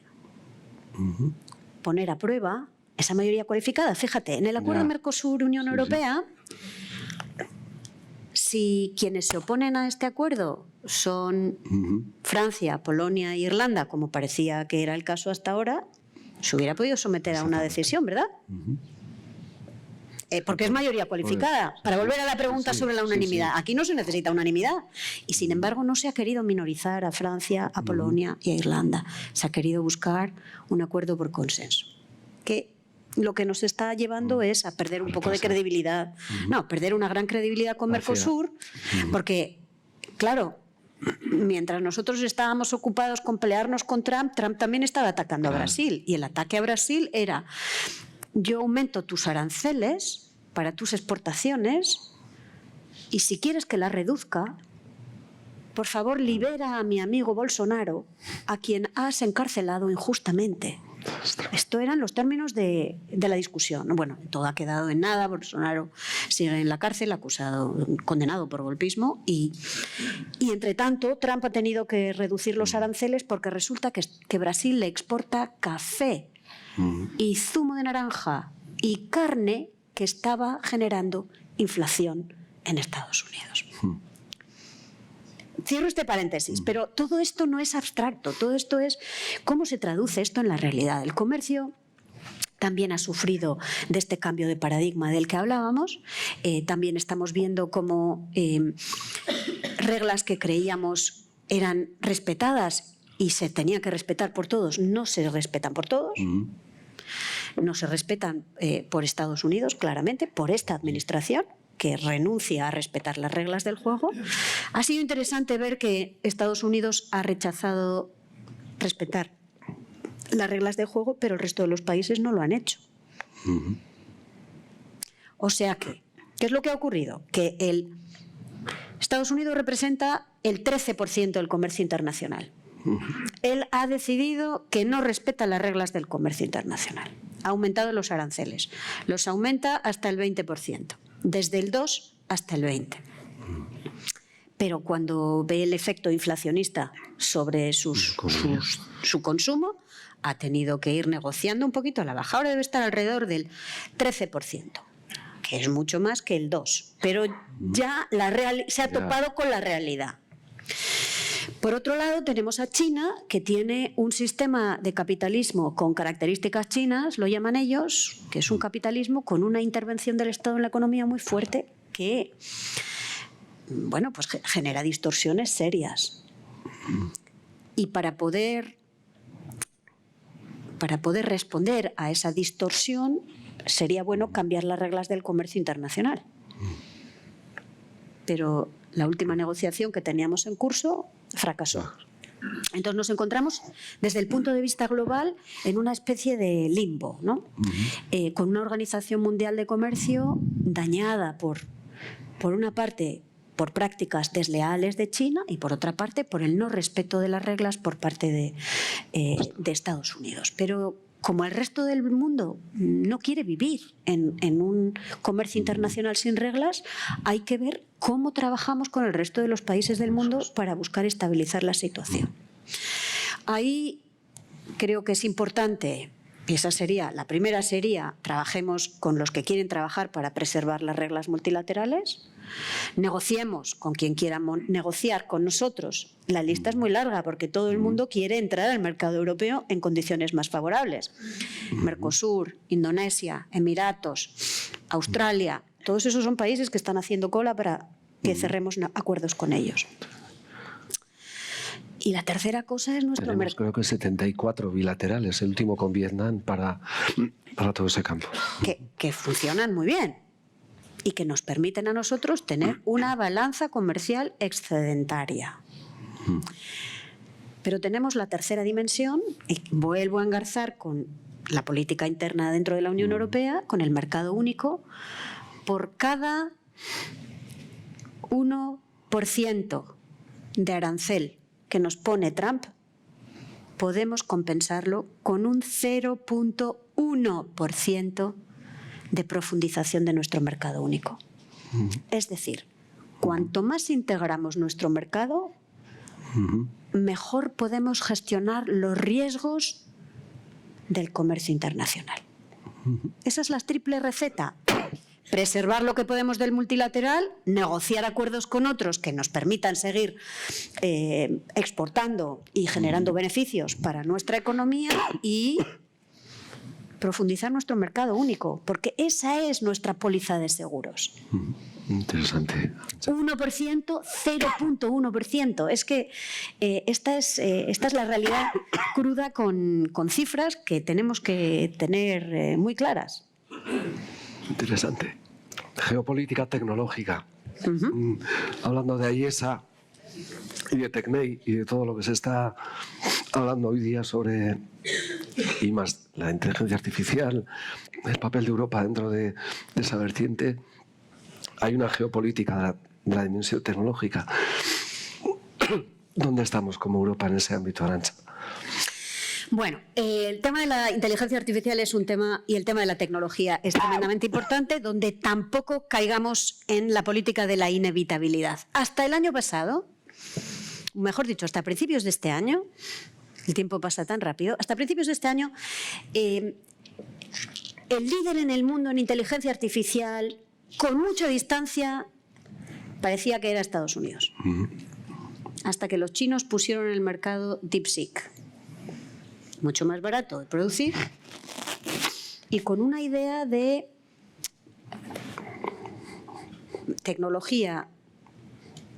poner a prueba esa mayoría cualificada. Fíjate, en el acuerdo Mercosur-Unión Europea, si quienes se oponen a este acuerdo son Francia, Polonia e Irlanda, como parecía que era el caso hasta ahora, se hubiera podido someter a una decisión, ¿verdad? Porque es mayoría cualificada. Para volver a la pregunta sobre la unanimidad, aquí no se necesita unanimidad. Y sin embargo no se ha querido minorizar a Francia, a Polonia y a Irlanda. Se ha querido buscar un acuerdo por consenso, que lo que nos está llevando es a perder un poco de credibilidad. No, perder una gran credibilidad con Mercosur, porque, claro, mientras nosotros estábamos ocupados con pelearnos con Trump, Trump también estaba atacando a Brasil. Y el ataque a Brasil era: yo aumento tus aranceles para tus exportaciones, y si quieres que las reduzca, por favor libera a mi amigo Bolsonaro, a quien has encarcelado injustamente. Estos eran los términos de la discusión. Bueno, todo ha quedado en nada. Bolsonaro sigue en la cárcel, condenado por golpismo, y entre tanto Trump ha tenido que reducir los aranceles porque resulta que Brasil le exporta café y zumo de naranja y carne, que estaba generando inflación en Estados Unidos. Cierro este paréntesis, pero todo esto no es abstracto, todo esto es cómo se traduce esto en la realidad. El comercio también ha sufrido de este cambio de paradigma del que hablábamos. También estamos viendo cómo reglas que creíamos eran respetadas y se tenían que respetar por todos, no se respetan por todos. No se respetan por Estados Unidos, claramente, por esta administración, que renuncia a respetar las reglas del juego. Ha sido interesante ver que Estados Unidos ha rechazado respetar las reglas del juego, pero el resto de los países no lo han hecho. O sea que, ¿qué es lo que ha ocurrido? Que Estados Unidos representa el 13% del comercio internacional. Él ha decidido que no respeta las reglas del comercio internacional. Ha aumentado los aranceles. Los aumenta hasta el 20%. Desde el 2 hasta el 20. Pero cuando ve el efecto inflacionista sobre su consumo, ha tenido que ir negociando un poquito a la baja. Ahora debe estar alrededor del 13%, que es mucho más que el 2%. Pero ya se ha topado con la realidad. Por otro lado, tenemos a China, que tiene un sistema de capitalismo con características chinas, lo llaman ellos, que es un capitalismo con una intervención del Estado en la economía muy fuerte que, bueno, pues genera distorsiones serias. Y para poder responder a esa distorsión, sería bueno cambiar las reglas del comercio internacional. Pero la última negociación que teníamos en curso fracasó. Entonces nos encontramos, desde el punto de vista global, en una especie de limbo, ¿no? Con una Organización Mundial de Comercio dañada por una parte, por prácticas desleales de China y, por otra parte, por el no respeto de las reglas por parte de Estados Unidos. Pero como el resto del mundo no quiere vivir en un comercio internacional sin reglas, hay que ver cómo trabajamos con el resto de los países del mundo para buscar estabilizar la situación. Ahí creo que es importante, y esa sería, la primera sería, trabajemos con los que quieren trabajar para preservar las reglas multilaterales, negociemos con quien quiera negociar con nosotros. La lista es muy larga porque todo el mundo quiere entrar al mercado europeo en condiciones más favorables. Mercosur, Indonesia, Emiratos, Australia, todos esos son países que están haciendo cola para que cerremos acuerdos con ellos. Y la tercera cosa es nuestro mercado. Creo que 74 bilaterales, el último con Vietnam, para todo ese campo. Que funcionan muy bien y que nos permiten a nosotros tener una balanza comercial excedentaria. Pero tenemos la tercera dimensión, y vuelvo a engarzar con la política interna dentro de la Unión Europea, con el mercado único. Por cada 1% de arancel que nos pone Trump, podemos compensarlo con un 0,1% de profundización de nuestro mercado único. Es decir, cuanto más integramos nuestro mercado, mejor podemos gestionar los riesgos del comercio internacional. Esa es la triple receta. Preservar lo que podemos del multilateral, negociar acuerdos con otros que nos permitan seguir exportando y generando beneficios para nuestra economía y profundizar nuestro mercado único, porque esa es nuestra póliza de seguros. Interesante. 1%, 0,1%. Es que esta es la realidad cruda con cifras que tenemos que tener muy claras. Interesante. Geopolítica tecnológica. Hablando de AIESA y de TECNEI y de todo lo que se está hablando hoy día sobre y más la inteligencia artificial, el papel de Europa dentro de esa vertiente, hay una geopolítica de la dimensión tecnológica. ¿Dónde estamos como Europa en ese ámbito, Arantxa? Bueno, el tema de la inteligencia artificial es un tema, y el tema de la tecnología es tremendamente importante, donde tampoco caigamos en la política de la inevitabilidad. Hasta el año pasado, mejor dicho, hasta principios de este año, el tiempo pasa tan rápido, hasta principios de este año, el líder en el mundo en inteligencia artificial, con mucha distancia, parecía que era Estados Unidos. Hasta que los chinos pusieron en el mercado DeepSeek, mucho más barato de producir y con una idea de tecnología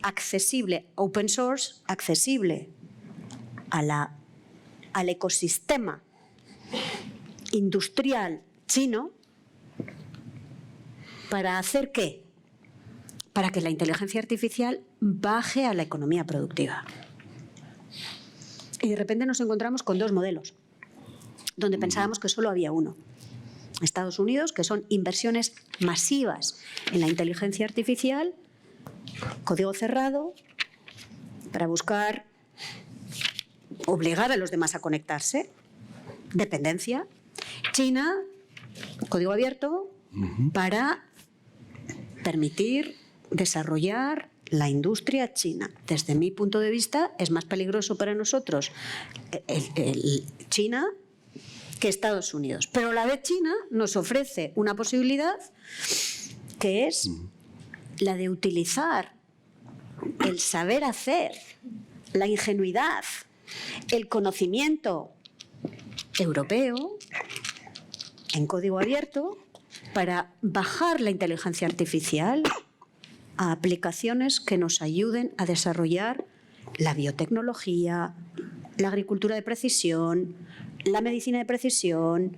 accesible, open source, accesible al ecosistema industrial chino. ¿Para hacer qué? Para que la inteligencia artificial baje a la economía productiva. Y de repente nos encontramos con dos modelos, donde pensábamos que solo había uno. Estados Unidos, que son inversiones masivas en la inteligencia artificial, código cerrado, para buscar obligar a los demás a conectarse, dependencia. China, código abierto, para permitir desarrollar la industria china. Desde mi punto de vista, es más peligroso para nosotros China que Estados Unidos. Pero la de China nos ofrece una posibilidad que es la de utilizar el saber hacer la ingenuidad, el conocimiento europeo en código abierto para bajar la inteligencia artificial a aplicaciones que nos ayuden a desarrollar la biotecnología, la agricultura de precisión, la medicina de precisión,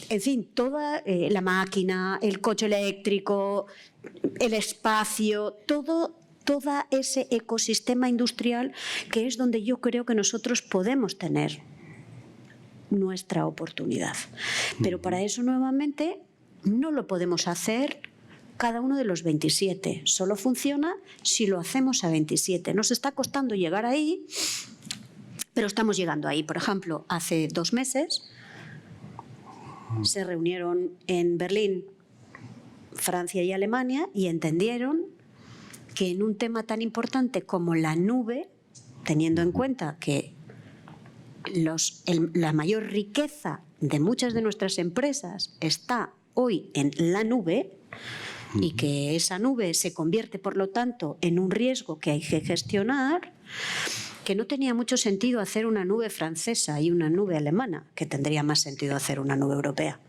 en fin, toda la máquina, el coche eléctrico, el espacio, todo ese ecosistema industrial que es donde yo creo que nosotros podemos tener nuestra oportunidad. Pero para eso, nuevamente, no lo podemos hacer cada uno de los 27. Solo funciona si lo hacemos a 27. Nos está costando llegar ahí, pero estamos llegando ahí. Por ejemplo, hace 2 meses se reunieron en Berlín Francia y Alemania y entendieron que en un tema tan importante como la nube, teniendo en cuenta que la mayor riqueza de muchas de nuestras empresas está hoy en la nube y que esa nube se convierte, por lo tanto, en un riesgo que hay que gestionar, que no tenía mucho sentido hacer una nube francesa y una nube alemana, que tendría más sentido hacer una nube europea.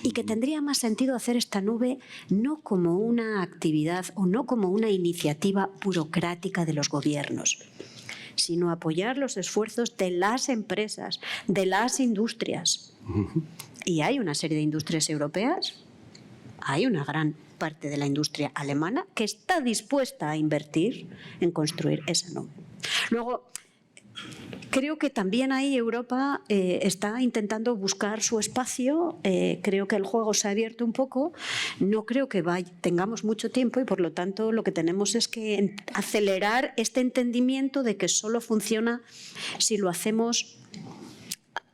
Y que tendría más sentido hacer esta nube no como una actividad o no como una iniciativa burocrática de los gobiernos, sino apoyar los esfuerzos de las empresas, de las industrias. Y hay una serie de industrias europeas, hay una gran parte de la industria alemana que está dispuesta a invertir en construir esa nube. Luego, creo que también ahí Europa está intentando buscar su espacio. Creo que el juego se ha abierto un poco. No creo que tengamos mucho tiempo y, por lo tanto, lo que tenemos es que acelerar este entendimiento de que solo funciona si lo hacemos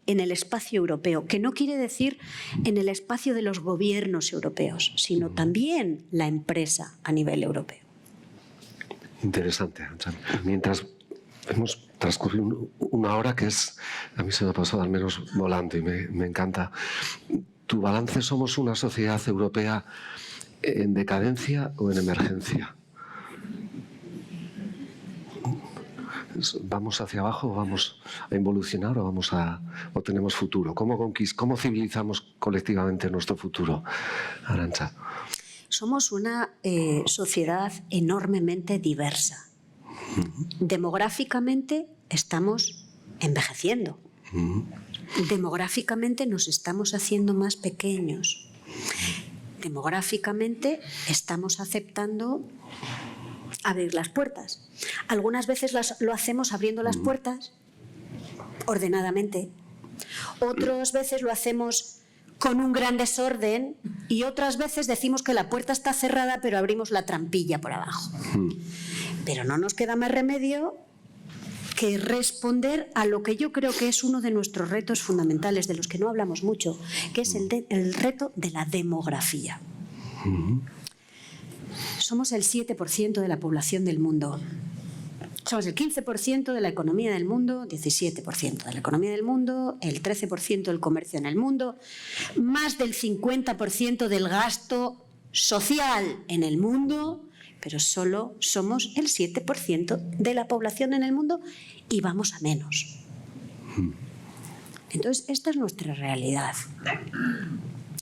en el espacio europeo, que no quiere decir en el espacio de los gobiernos europeos, sino también la empresa a nivel europeo. Interesante. Mientras hemos transcurrido una hora que a mí se me ha pasado al menos volando y me encanta. ¿Tu balance, somos una sociedad europea en decadencia o en emergencia? ¿Vamos hacia abajo o vamos a involucionar o tenemos futuro? ¿Cómo civilizamos colectivamente nuestro futuro, Arantxa? Somos una sociedad enormemente diversa. Demográficamente estamos envejeciendo. Demográficamente nos estamos haciendo más pequeños. Demográficamente estamos aceptando abrir las puertas. Algunas veces lo hacemos abriendo las puertas ordenadamente. Otras veces lo hacemos con un gran desorden y otras veces decimos que la puerta está cerrada pero abrimos la trampilla por abajo. Pero no nos queda más remedio que responder a lo que yo creo que es uno de nuestros retos fundamentales, de los que no hablamos mucho, que es el reto de la demografía. Somos el 7% de la población del mundo. Somos el 15% de la economía del mundo, 17% de la economía del mundo, el 13% del comercio en el mundo, más del 50% del gasto social en el mundo, pero solo somos el 7% de la población en el mundo y vamos a menos. Entonces, esta es nuestra realidad.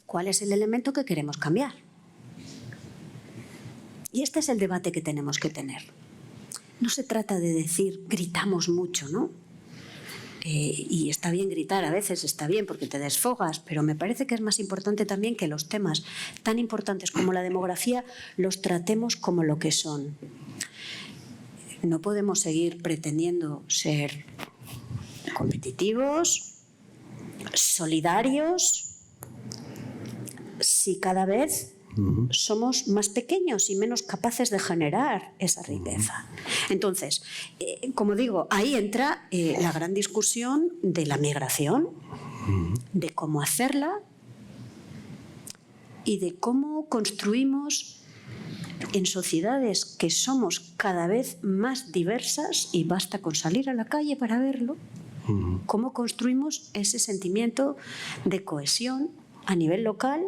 ¿Cuál es el elemento que queremos cambiar? Y este es el debate que tenemos que tener. No se trata de decir, gritamos mucho, ¿no? Y está bien gritar, a veces está bien porque te desfogas, pero me parece que es más importante también que los temas tan importantes como la demografía los tratemos como lo que son. No podemos seguir pretendiendo ser competitivos, solidarios, si cada vez somos más pequeños y menos capaces de generar esa riqueza. Entonces, como digo, ahí entra la gran discusión de la migración, de cómo hacerla y de cómo construimos en sociedades que somos cada vez más diversas, y basta con salir a la calle para verlo, cómo construimos ese sentimiento de cohesión a nivel local,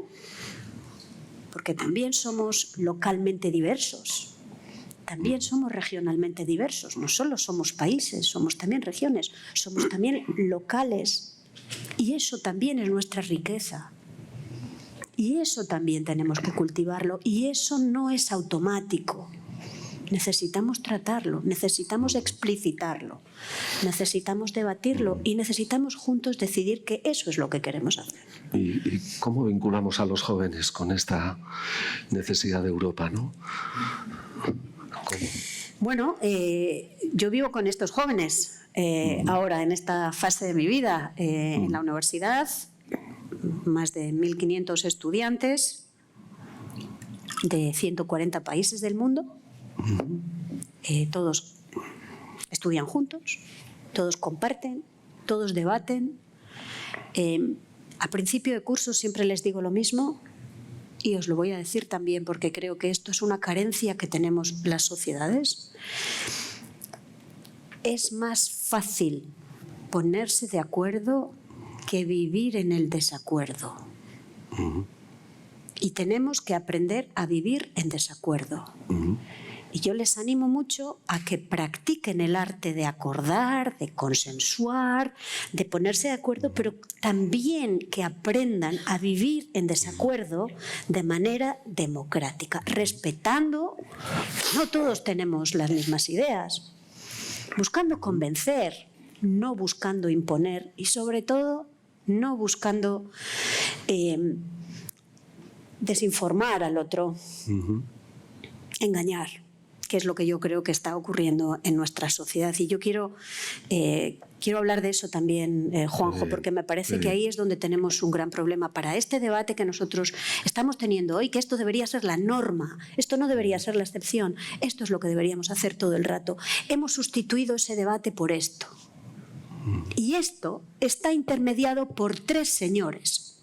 porque también somos localmente diversos También somos regionalmente diversos, no solo somos países, somos también regiones, somos también locales. Y eso también es nuestra riqueza. Y eso también tenemos que cultivarlo. Y eso no es automático. Necesitamos tratarlo, necesitamos explicitarlo, necesitamos debatirlo y necesitamos juntos decidir que eso es lo que queremos hacer. ¿Y cómo vinculamos a los jóvenes con esta necesidad de Europa, ¿no? ¿Cómo? Bueno, yo vivo con estos jóvenes ahora en esta fase de mi vida en la universidad, más de 1.500 estudiantes de 140 países del mundo. Todos estudian juntos, todos comparten, todos debaten. A principio de curso siempre les digo lo mismo y os lo voy a decir también porque creo que esto es una carencia que tenemos las sociedades. Es más fácil ponerse de acuerdo que vivir en el desacuerdo. Y tenemos que aprender a vivir en desacuerdo. Y yo les animo mucho a que practiquen el arte de acordar, de consensuar, de ponerse de acuerdo, pero también que aprendan a vivir en desacuerdo de manera democrática, respetando que no todos tenemos las mismas ideas, buscando convencer, no buscando imponer y sobre todo no buscando desinformar al otro, engañar, que es lo que yo creo que está ocurriendo en nuestra sociedad. Y yo quiero hablar de eso también, Juanjo, porque me parece que ahí es donde tenemos un gran problema para este debate que nosotros estamos teniendo hoy, que esto debería ser la norma, esto no debería ser la excepción, esto es lo que deberíamos hacer todo el rato. Hemos sustituido ese debate por esto. Y esto está intermediado por 3 señores.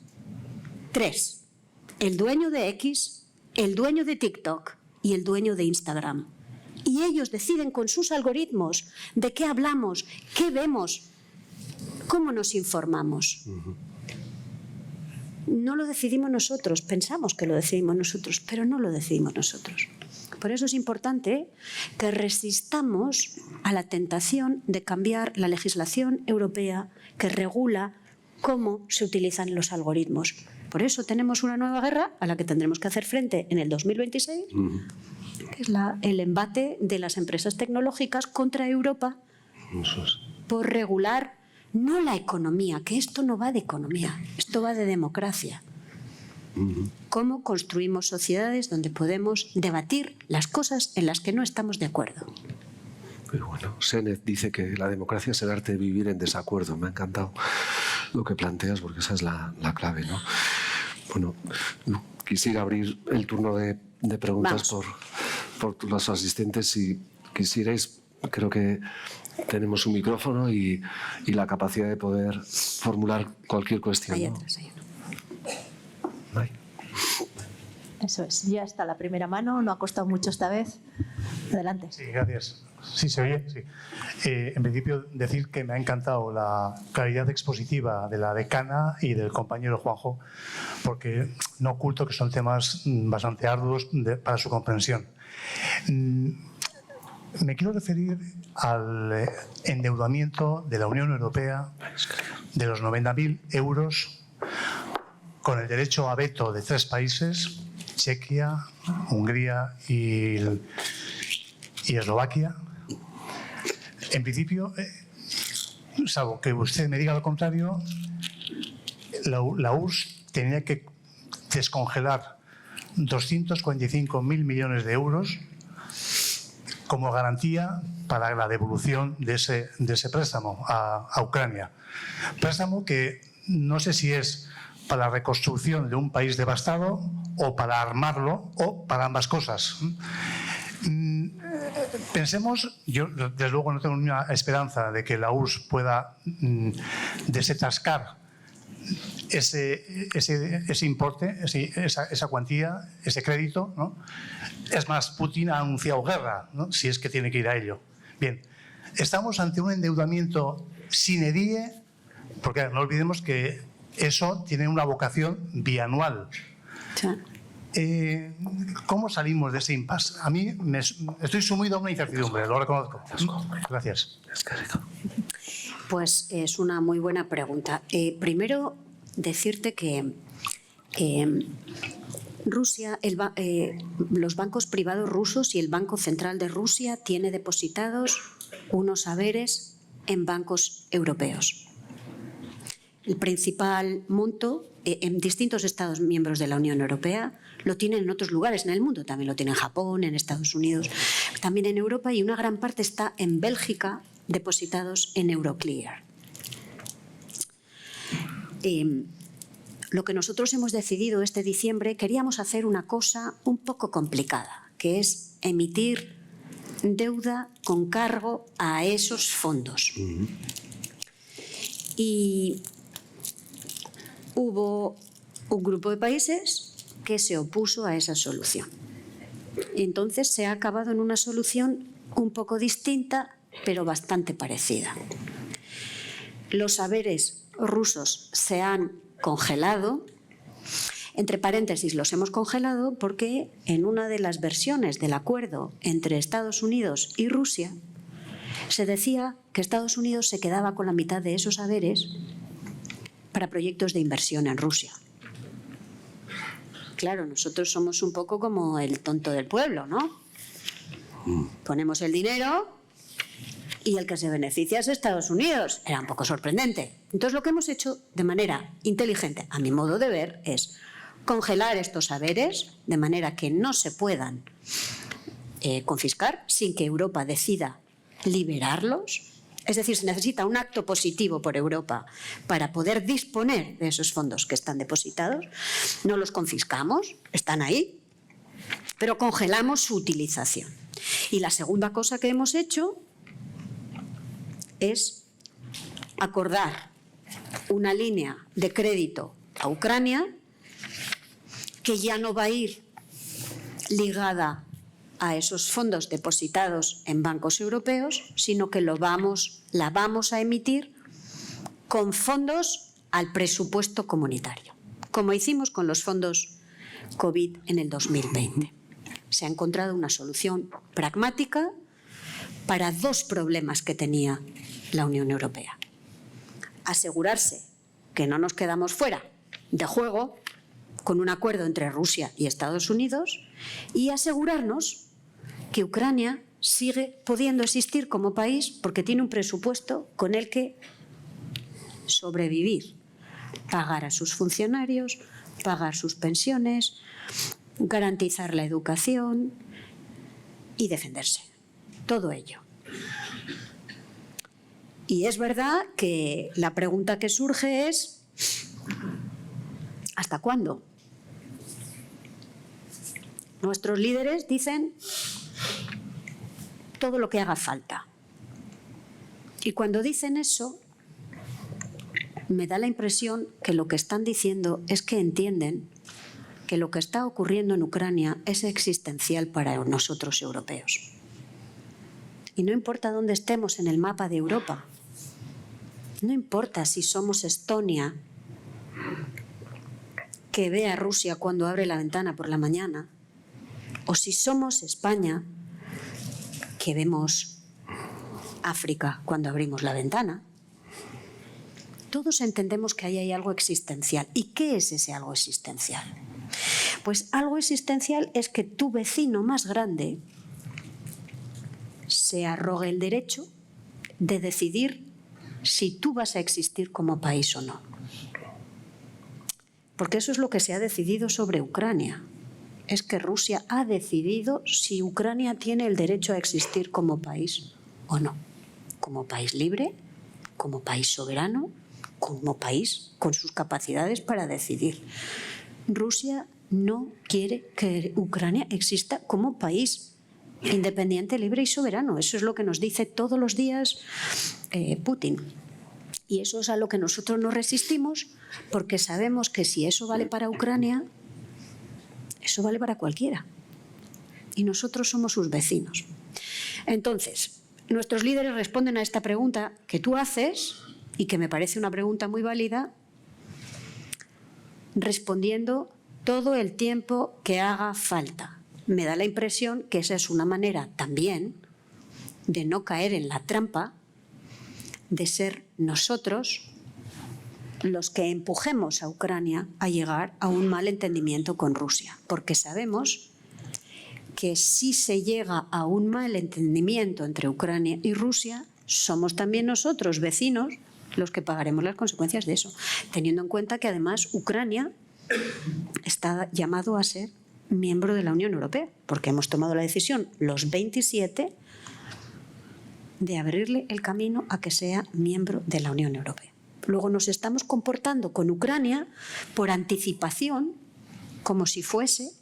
3. El dueño de X, el dueño de TikTok y el dueño de Instagram. Y ellos deciden con sus algoritmos de qué hablamos, qué vemos, cómo nos informamos. No lo decidimos nosotros, pensamos que lo decidimos nosotros, pero no lo decidimos nosotros. Por eso es importante que resistamos a la tentación de cambiar la legislación europea que regula cómo se utilizan los algoritmos. Por eso tenemos una nueva guerra a la que tendremos que hacer frente en el 2026, que es el embate de las empresas tecnológicas contra Europa por regular no la economía, que esto no va de economía, esto va de democracia. Cómo construimos sociedades donde podemos debatir las cosas en las que no estamos de acuerdo. Pero bueno, Sennett dice que la democracia es el arte de vivir en desacuerdo. Me ha encantado lo que planteas porque esa es la clave, ¿no? Bueno, quisiera abrir el turno de preguntas por los asistentes. Si quisierais, creo que tenemos un micrófono y la capacidad de poder formular cualquier cuestión. Ahí ¿no? atrás, ahí. Ahí. Eso es, ya está la primera mano, no ha costado mucho esta vez. Adelante. Sí, gracias. Sí, se oye. Sí. En principio, decir que me ha encantado la claridad expositiva de la decana y del compañero Juanjo, porque no oculto que son temas bastante arduos para su comprensión. Me quiero referir al endeudamiento de la Unión Europea de los 90.000 euros con el derecho a veto de 3 países, Chequia, Hungría y Eslovaquia. En principio, salvo que usted me diga lo contrario, la URSS tenía que descongelar 245.000 millones de euros como garantía para la devolución de ese préstamo a Ucrania. Préstamo que no sé si es para la reconstrucción de un país devastado o para armarlo o para ambas cosas. Pensemos, yo desde luego no tengo ninguna esperanza de que la URSS pueda desatascar ese importe, esa cuantía, ese crédito, ¿no? Es más, Putin ha anunciado guerra, ¿no? Si es que tiene que ir a ello. Bien, estamos ante un endeudamiento sine die, porque no olvidemos que eso tiene una vocación bianual. Sí. ¿Cómo salimos de ese impasse? A mí estoy sumido a una incertidumbre, lo reconozco. Gracias. Pues es una muy buena pregunta. Primero, decirte que Rusia, los bancos privados rusos y el Banco Central de Rusia tiene depositados unos saberes en bancos europeos. El principal monto en distintos Estados miembros de la Unión Europea lo tienen en otros lugares en el mundo, también lo tienen en Japón, en Estados Unidos, también en Europa, y una gran parte está en Bélgica, depositados en Euroclear. Lo que nosotros hemos decidido este diciembre, queríamos hacer una cosa un poco complicada, que es emitir deuda con cargo a esos fondos. Y hubo un grupo de países que se opuso a esa solución. Entonces se ha acabado en una solución un poco distinta, pero bastante parecida. Los saberes rusos se han congelado. Entre paréntesis, los hemos congelado porque en una de las versiones del acuerdo entre Estados Unidos y Rusia se decía que Estados Unidos se quedaba con la mitad de esos saberes para proyectos de inversión en Rusia. Claro, nosotros somos un poco como el tonto del pueblo, ¿no? Ponemos el dinero y el que se beneficia es Estados Unidos. Era un poco sorprendente. Entonces, lo que hemos hecho de manera inteligente, a mi modo de ver, es congelar estos saberes de manera que no se puedan confiscar sin que Europa decida liberarlos. Es decir, se necesita un acto positivo por Europa para poder disponer de esos fondos que están depositados. No los confiscamos, están ahí, pero congelamos su utilización. Y la segunda cosa que hemos hecho es acordar una línea de crédito a Ucrania que ya no va a ir ligada a esos fondos depositados en bancos europeos, sino que la vamos a emitir con fondos al presupuesto comunitario, como hicimos con los fondos COVID en el 2020. Se ha encontrado una solución pragmática para dos problemas que tenía la Unión Europea. Asegurarse que no nos quedamos fuera de juego con un acuerdo entre Rusia y Estados Unidos, y asegurarnos que Ucrania sigue pudiendo existir como país porque tiene un presupuesto con el que sobrevivir, pagar a sus funcionarios, pagar sus pensiones, garantizar la educación y defenderse. Todo ello. Y es verdad que la pregunta que surge es ¿hasta cuándo? Nuestros líderes dicen todo lo que haga falta. Y cuando dicen eso, me da la impresión que lo que están diciendo es que entienden que lo que está ocurriendo en Ucrania es existencial para nosotros europeos. Y no importa dónde estemos en el mapa de Europa, no importa si somos Estonia, que ve a Rusia cuando abre la ventana por la mañana, o si somos España, que vemos África cuando abrimos la ventana. Todos entendemos que ahí hay algo existencial. ¿Y qué es ese algo existencial? Pues algo existencial es que tu vecino más grande se arrogue el derecho de decidir si tú vas a existir como país o no. Porque eso es lo que se ha decidido sobre Ucrania. Es que Rusia ha decidido si Ucrania tiene el derecho a existir como país o no. Como país libre, como país soberano, como país con sus capacidades para decidir. Rusia no quiere que Ucrania exista como país independiente, libre y soberano. Eso es lo que nos dice todos los días Putin. Y eso es a lo que nosotros nos resistimos, porque sabemos que si eso vale para Ucrania, eso vale para cualquiera. Y nosotros somos sus vecinos. Entonces, nuestros líderes responden a esta pregunta que tú haces, y que me parece una pregunta muy válida, respondiendo todo el tiempo que haga falta. Me da la impresión que esa es una manera también de no caer en la trampa de ser nosotros los que empujemos a Ucrania a llegar a un mal entendimiento con Rusia, porque sabemos que si se llega a un mal entendimiento entre Ucrania y Rusia, somos también nosotros, vecinos, los que pagaremos las consecuencias de eso, teniendo en cuenta que además Ucrania está llamado a ser miembro de la Unión Europea, porque hemos tomado la decisión, los 27, de abrirle el camino a que sea miembro de la Unión Europea. Luego nos estamos comportando con Ucrania por anticipación, como si fuese,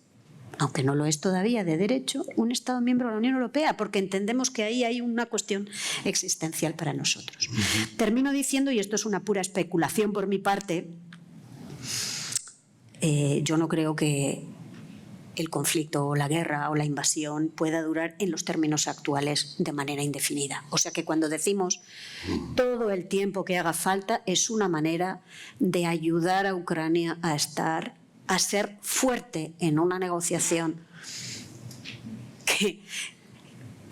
aunque no lo es todavía de derecho, un Estado miembro de la Unión Europea, porque entendemos que ahí hay una cuestión existencial para nosotros. Termino diciendo, y esto es una pura especulación por mi parte, yo no creo que el conflicto o la guerra o la invasión pueda durar en los términos actuales de manera indefinida. O sea que cuando decimos todo el tiempo que haga falta es una manera de ayudar a Ucrania a ser fuerte en una negociación que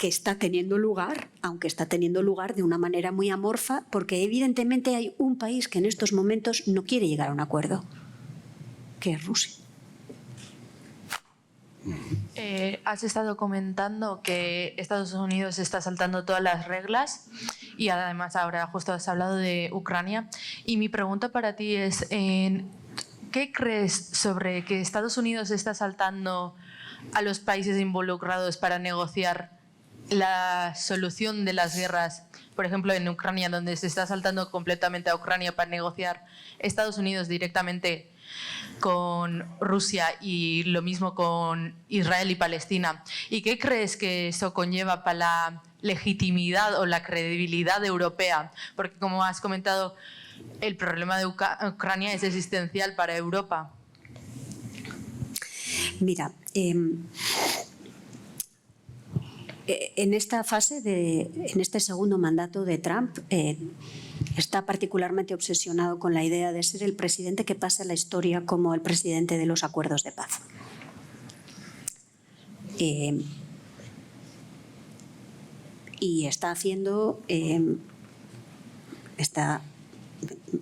está teniendo lugar, aunque está teniendo lugar de una manera muy amorfa, porque evidentemente hay un país que en estos momentos no quiere llegar a un acuerdo, que es Rusia. Has estado comentando que Estados Unidos está saltando todas las reglas y además ahora justo has hablado de Ucrania. Y mi pregunta para ti es, ¿qué crees sobre que Estados Unidos está saltando a los países involucrados para negociar la solución de las guerras? Por ejemplo, en Ucrania, donde se está saltando completamente a Ucrania para negociar Estados Unidos directamente con Rusia y lo mismo con Israel y Palestina. ¿Y qué crees que eso conlleva para la legitimidad o la credibilidad europea? Porque, como has comentado, el problema de Ucrania es existencial para Europa. Mira, en esta fase, en este segundo mandato de Trump, está particularmente obsesionado con la idea de ser el presidente que pasa a la historia como el presidente de los acuerdos de paz. Y está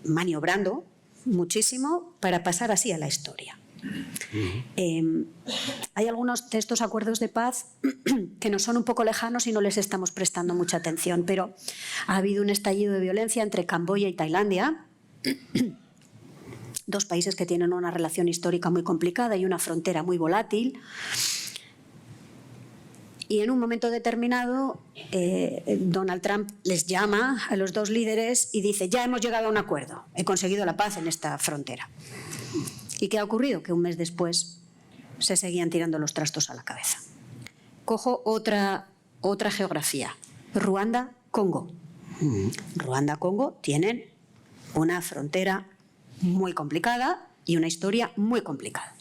maniobrando muchísimo para pasar así a la historia. Hay algunos de estos acuerdos de paz que nos son un poco lejanos y no les estamos prestando mucha atención, pero ha habido un estallido de violencia entre Camboya y Tailandia, dos países que tienen una relación histórica muy complicada y una frontera muy volátil. Y en un momento determinado, Donald Trump les llama a los dos líderes y dice: ya hemos llegado a un acuerdo, he conseguido la paz en esta frontera. ¿Y qué ha ocurrido? Que un mes después se seguían tirando los trastos a la cabeza. Cojo otra geografía. Ruanda, Congo. Ruanda, Congo tienen una frontera muy complicada y una historia muy complicada.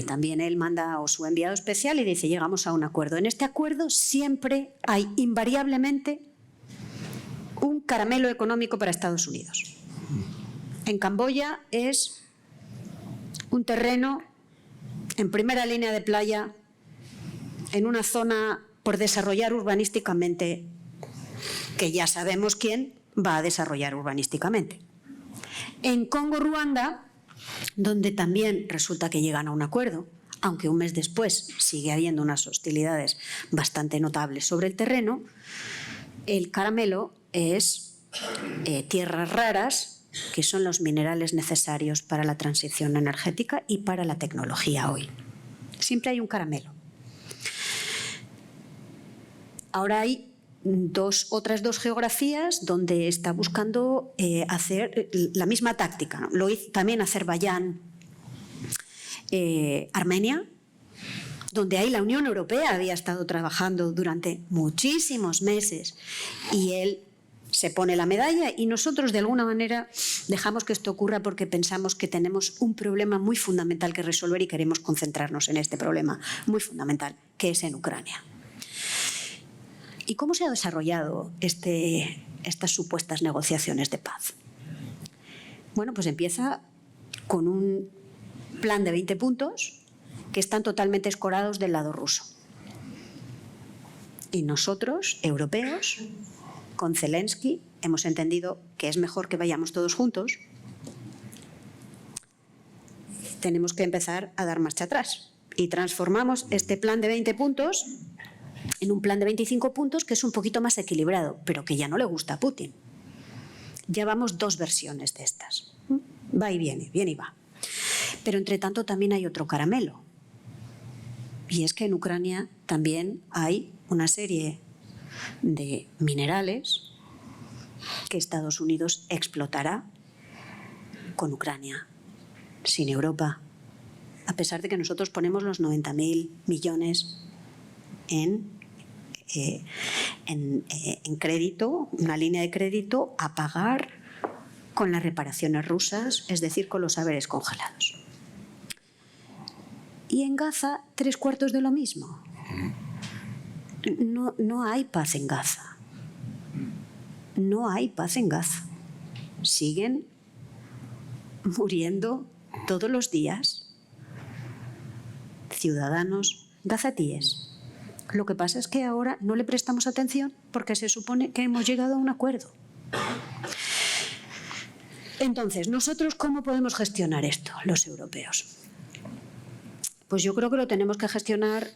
También él manda a su enviado especial y dice: llegamos a un acuerdo. En este acuerdo siempre hay invariablemente un caramelo económico para Estados Unidos. En Camboya es un terreno en primera línea de playa, en una zona por desarrollar urbanísticamente, que ya sabemos quién va a desarrollar urbanísticamente. En Congo, Ruanda, donde también resulta que llegan a un acuerdo, aunque un mes después sigue habiendo unas hostilidades bastante notables sobre el terreno, el caramelo es tierras raras, que son los minerales necesarios para la transición energética y para la tecnología hoy. Siempre hay un caramelo. Ahora hay otras dos geografías donde está buscando hacer la misma táctica, ¿no? Lo hizo también Azerbaiyán, Armenia, donde ahí la Unión Europea había estado trabajando durante muchísimos meses y él se pone la medalla y nosotros de alguna manera dejamos que esto ocurra porque pensamos que tenemos un problema muy fundamental que resolver y queremos concentrarnos en este problema muy fundamental, que es en Ucrania. ¿Y cómo se ha desarrollado estas supuestas negociaciones de paz? Bueno, pues empieza con un plan de 20 puntos que están totalmente escorados del lado ruso. Y nosotros, europeos, con Zelensky, hemos entendido que es mejor que vayamos todos juntos. Tenemos que empezar a dar marcha atrás. Y transformamos este plan de 20 puntos en un plan de 25 puntos que es un poquito más equilibrado, pero que ya no le gusta a Putin. Ya vamos 2 versiones de estas. Va y viene y va. Pero entre tanto también hay otro caramelo. Y es que en Ucrania también hay una serie de minerales que Estados Unidos explotará con Ucrania, sin Europa. A pesar de que nosotros ponemos los 90.000 millones en crédito, una línea de crédito a pagar con las reparaciones rusas, es decir, con los haberes congelados. Y en Gaza, 3/4 de lo mismo. No hay paz en Gaza. No hay paz en Gaza. Siguen muriendo todos los días ciudadanos gazatíes. Lo que pasa es que ahora no le prestamos atención porque se supone que hemos llegado a un acuerdo. Entonces, ¿nosotros cómo podemos gestionar esto, los europeos? Pues yo creo que lo tenemos que gestionar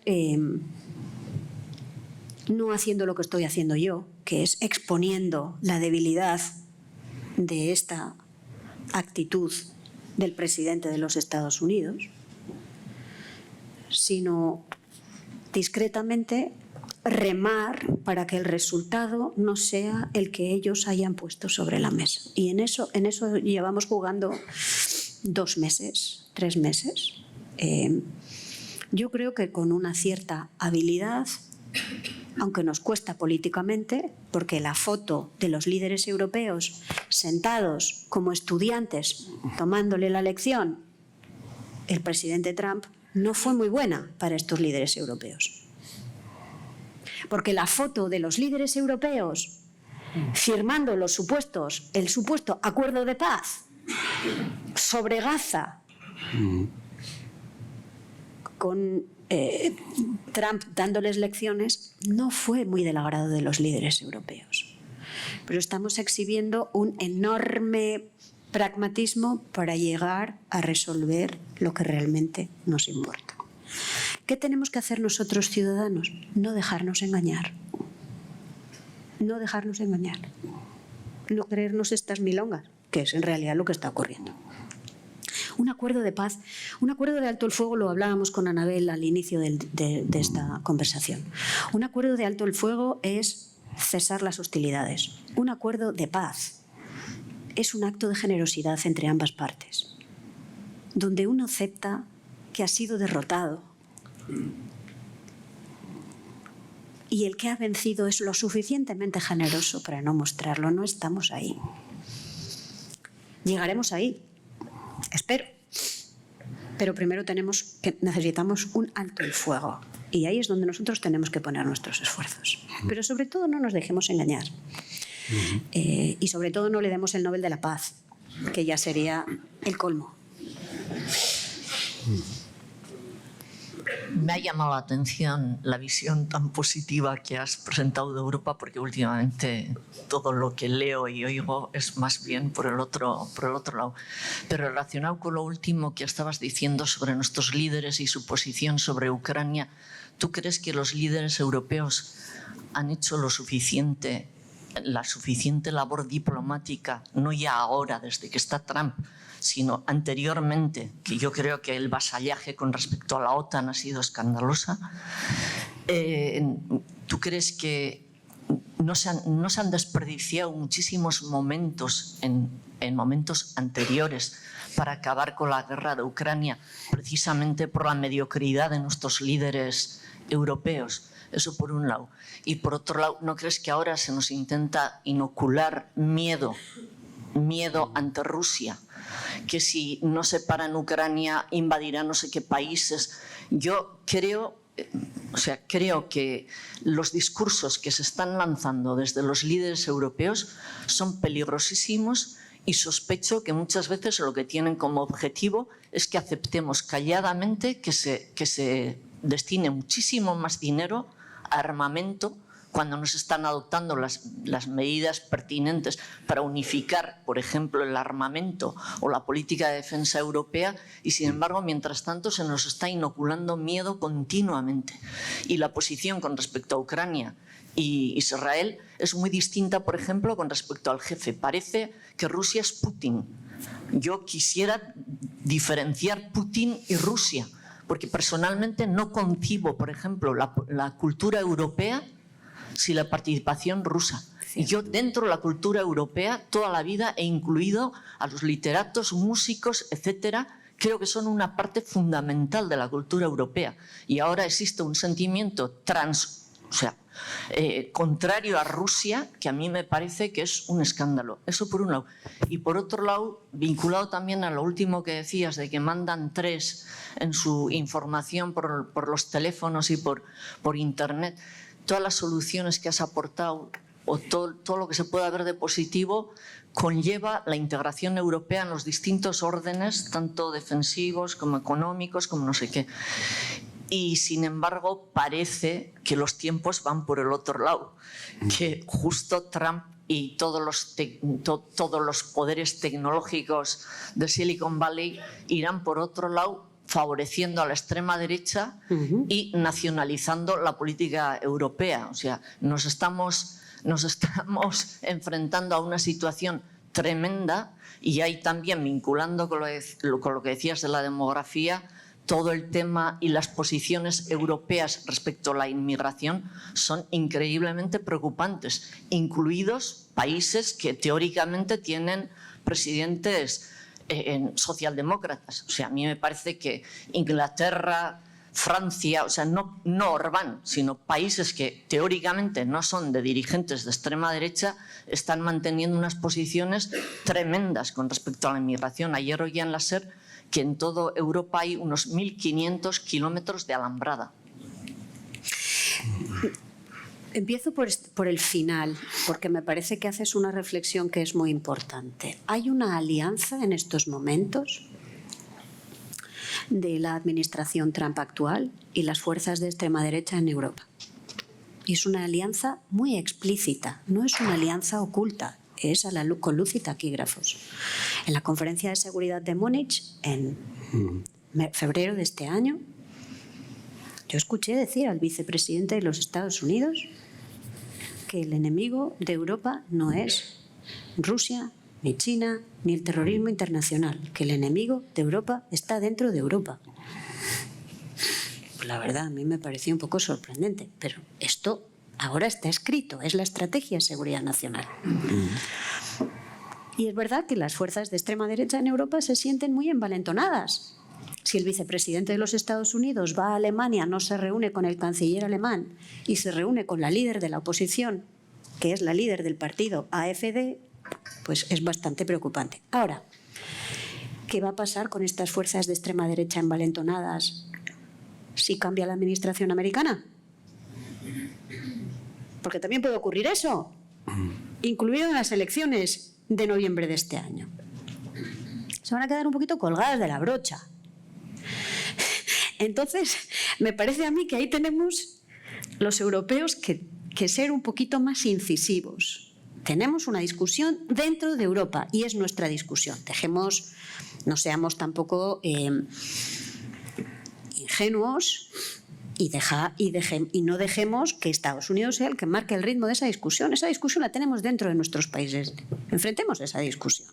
no haciendo lo que estoy haciendo yo, que es exponiendo la debilidad de esta actitud del presidente de los Estados Unidos, sino discretamente remar para que el resultado no sea el que ellos hayan puesto sobre la mesa. Y en eso llevamos jugando 2 meses, 3 meses. Yo creo que con una cierta habilidad, aunque nos cuesta políticamente, porque la foto de los líderes europeos sentados como estudiantes tomándole la lección, el presidente Trump, no fue muy buena para estos líderes europeos. Porque la foto de los líderes europeos firmando el supuesto acuerdo de paz sobre Gaza, con Trump dándoles lecciones, no fue muy del agrado de los líderes europeos. Pero estamos exhibiendo un enorme pragmatismo para llegar a resolver lo que realmente nos importa. ¿Qué tenemos que hacer nosotros, ciudadanos? No dejarnos engañar. No dejarnos engañar. No creernos estas milongas, que es en realidad lo que está ocurriendo. Un acuerdo de paz, un acuerdo de alto el fuego, lo hablábamos con Anabel al inicio de esta conversación. Un acuerdo de alto el fuego es cesar las hostilidades. Un acuerdo de paz es un acto de generosidad entre ambas partes, donde uno acepta que ha sido derrotado y el que ha vencido es lo suficientemente generoso para no mostrarlo. No estamos ahí. Llegaremos ahí, espero. Pero primero necesitamos un alto el fuego. Y ahí es donde nosotros tenemos que poner nuestros esfuerzos. Pero sobre todo no nos dejemos engañar. Y sobre todo no le demos el Nobel de la Paz, que ya sería el colmo. Me ha llamado la atención la visión tan positiva que has presentado de Europa, porque últimamente todo lo que leo y oigo es más bien por el otro lado. Pero relacionado con lo último que estabas diciendo sobre nuestros líderes y su posición sobre Ucrania, ¿tú crees que los líderes europeos han hecho la suficiente labor diplomática, no ya ahora, desde que está Trump, sino anteriormente, que yo creo que el vasallaje con respecto a la OTAN ha sido escandalosa? ¿Tú crees que no se han desperdiciado muchísimos momentos en momentos anteriores para acabar con la guerra de Ucrania, precisamente por la mediocridad de nuestros líderes europeos? Eso por un lado. Y por otro lado, ¿no crees que ahora se nos intenta inocular miedo ante Rusia? Que si no se para en Ucrania invadirá no sé qué países. Yo creo que los discursos que se están lanzando desde los líderes europeos son peligrosísimos y sospecho que muchas veces lo que tienen como objetivo es que aceptemos calladamente que se destine muchísimo más dinero a armamento cuando no se están adoptando las medidas pertinentes para unificar, por ejemplo, el armamento o la política de defensa europea, y sin embargo, mientras tanto, se nos está inoculando miedo continuamente. Y la posición con respecto a Ucrania y Israel es muy distinta, por ejemplo, con respecto al jefe. Parece que Rusia es Putin. Yo quisiera diferenciar Putin y Rusia, porque personalmente no concibo, por ejemplo, la cultura europea sin la participación rusa. Y yo dentro de la cultura europea toda la vida he incluido a los literatos, músicos, etcétera. Creo que son una parte fundamental de la cultura europea. Y ahora existe un sentimiento contrario a Rusia, que a mí me parece que es un escándalo. Eso por un lado. Y por otro lado, vinculado también a lo último que decías, de que mandan 3 en su información por los teléfonos y por internet, todas las soluciones que has aportado o todo lo que se pueda ver de positivo conlleva la integración europea en los distintos órdenes, tanto defensivos como económicos, como no sé qué. Y sin embargo parece que los tiempos van por el otro lado, que justo Trump y todos los poderes tecnológicos de Silicon Valley irán por otro lado, favoreciendo a la extrema derecha y nacionalizando la política europea. O sea, nos estamos enfrentando a una situación tremenda, y hay también, vinculando con lo que decías de la demografía, todo el tema y las posiciones europeas respecto a la inmigración son increíblemente preocupantes, incluidos países que teóricamente tienen presidentes socialdemócratas. O sea, a mí me parece que Inglaterra, Francia, o sea, no Orbán, sino países que teóricamente no son de dirigentes de extrema derecha, están manteniendo unas posiciones tremendas con respecto a la inmigración. Ayer oía en la SER que en toda Europa hay unos 1.500 kilómetros de alambrada. Empiezo por el final, porque me parece que haces una reflexión que es muy importante. Hay una alianza en estos momentos de la administración Trump actual y las fuerzas de extrema derecha en Europa. Y es una alianza muy explícita, no es una alianza oculta, es con luz y taquígrafos. En la conferencia de seguridad de Múnich, en febrero de este año, yo escuché decir al vicepresidente de los Estados Unidos que el enemigo de Europa no es Rusia, ni China, ni el terrorismo internacional, que el enemigo de Europa está dentro de Europa. Pues la verdad, a mí me pareció un poco sorprendente, pero esto ahora está escrito, es la estrategia de seguridad nacional. Y es verdad que las fuerzas de extrema derecha en Europa se sienten muy envalentonadas. Si el vicepresidente de los Estados Unidos va a Alemania, no se reúne con el canciller alemán y se reúne con la líder de la oposición, que es la líder del partido AfD, pues es bastante preocupante. Ahora, ¿qué va a pasar con estas fuerzas de extrema derecha envalentonadas si cambia la administración americana? Porque también puede ocurrir eso, incluido en las elecciones de noviembre de este año. Se van a quedar un poquito colgadas de la brocha. Entonces, me parece a mí que ahí tenemos los europeos que ser un poquito más incisivos. Tenemos una discusión dentro de Europa y es nuestra discusión. No seamos tampoco ingenuos y no dejemos que Estados Unidos sea el que marque el ritmo de esa discusión. Esa discusión la tenemos dentro de nuestros países. Enfrentemos esa discusión.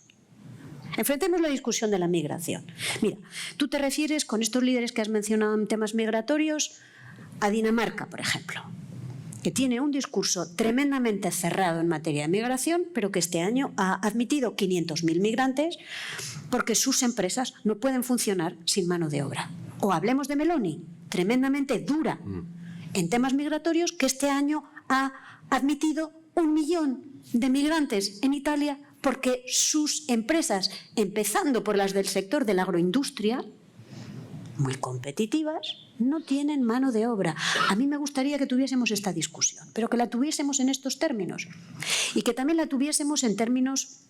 Enfrentemos la discusión de la migración. Mira, tú te refieres con estos líderes que has mencionado en temas migratorios a Dinamarca, por ejemplo, que tiene un discurso tremendamente cerrado en materia de migración, pero que este año ha admitido 500.000 migrantes porque sus empresas no pueden funcionar sin mano de obra. O hablemos de Meloni, tremendamente dura en temas migratorios, que este año ha admitido 1 millón de migrantes en Italia porque sus empresas, empezando por las del sector de la agroindustria, muy competitivas, no tienen mano de obra. A mí me gustaría que tuviésemos esta discusión, pero que la tuviésemos en estos términos y que también la tuviésemos en términos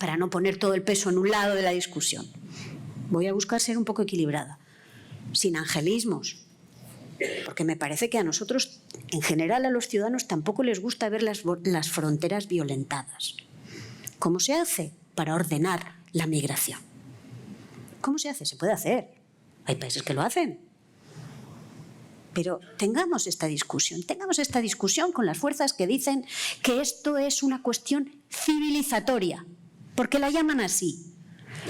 para no poner todo el peso en un lado de la discusión. Voy a buscar ser un poco equilibrada, sin angelismos, porque me parece que a nosotros, en general a los ciudadanos, tampoco les gusta ver las fronteras violentadas. ¿Cómo se hace para ordenar la migración? ¿Cómo se hace? Se puede hacer. Hay países que lo hacen. Pero tengamos esta discusión con las fuerzas que dicen que esto es una cuestión civilizatoria, porque la llaman así.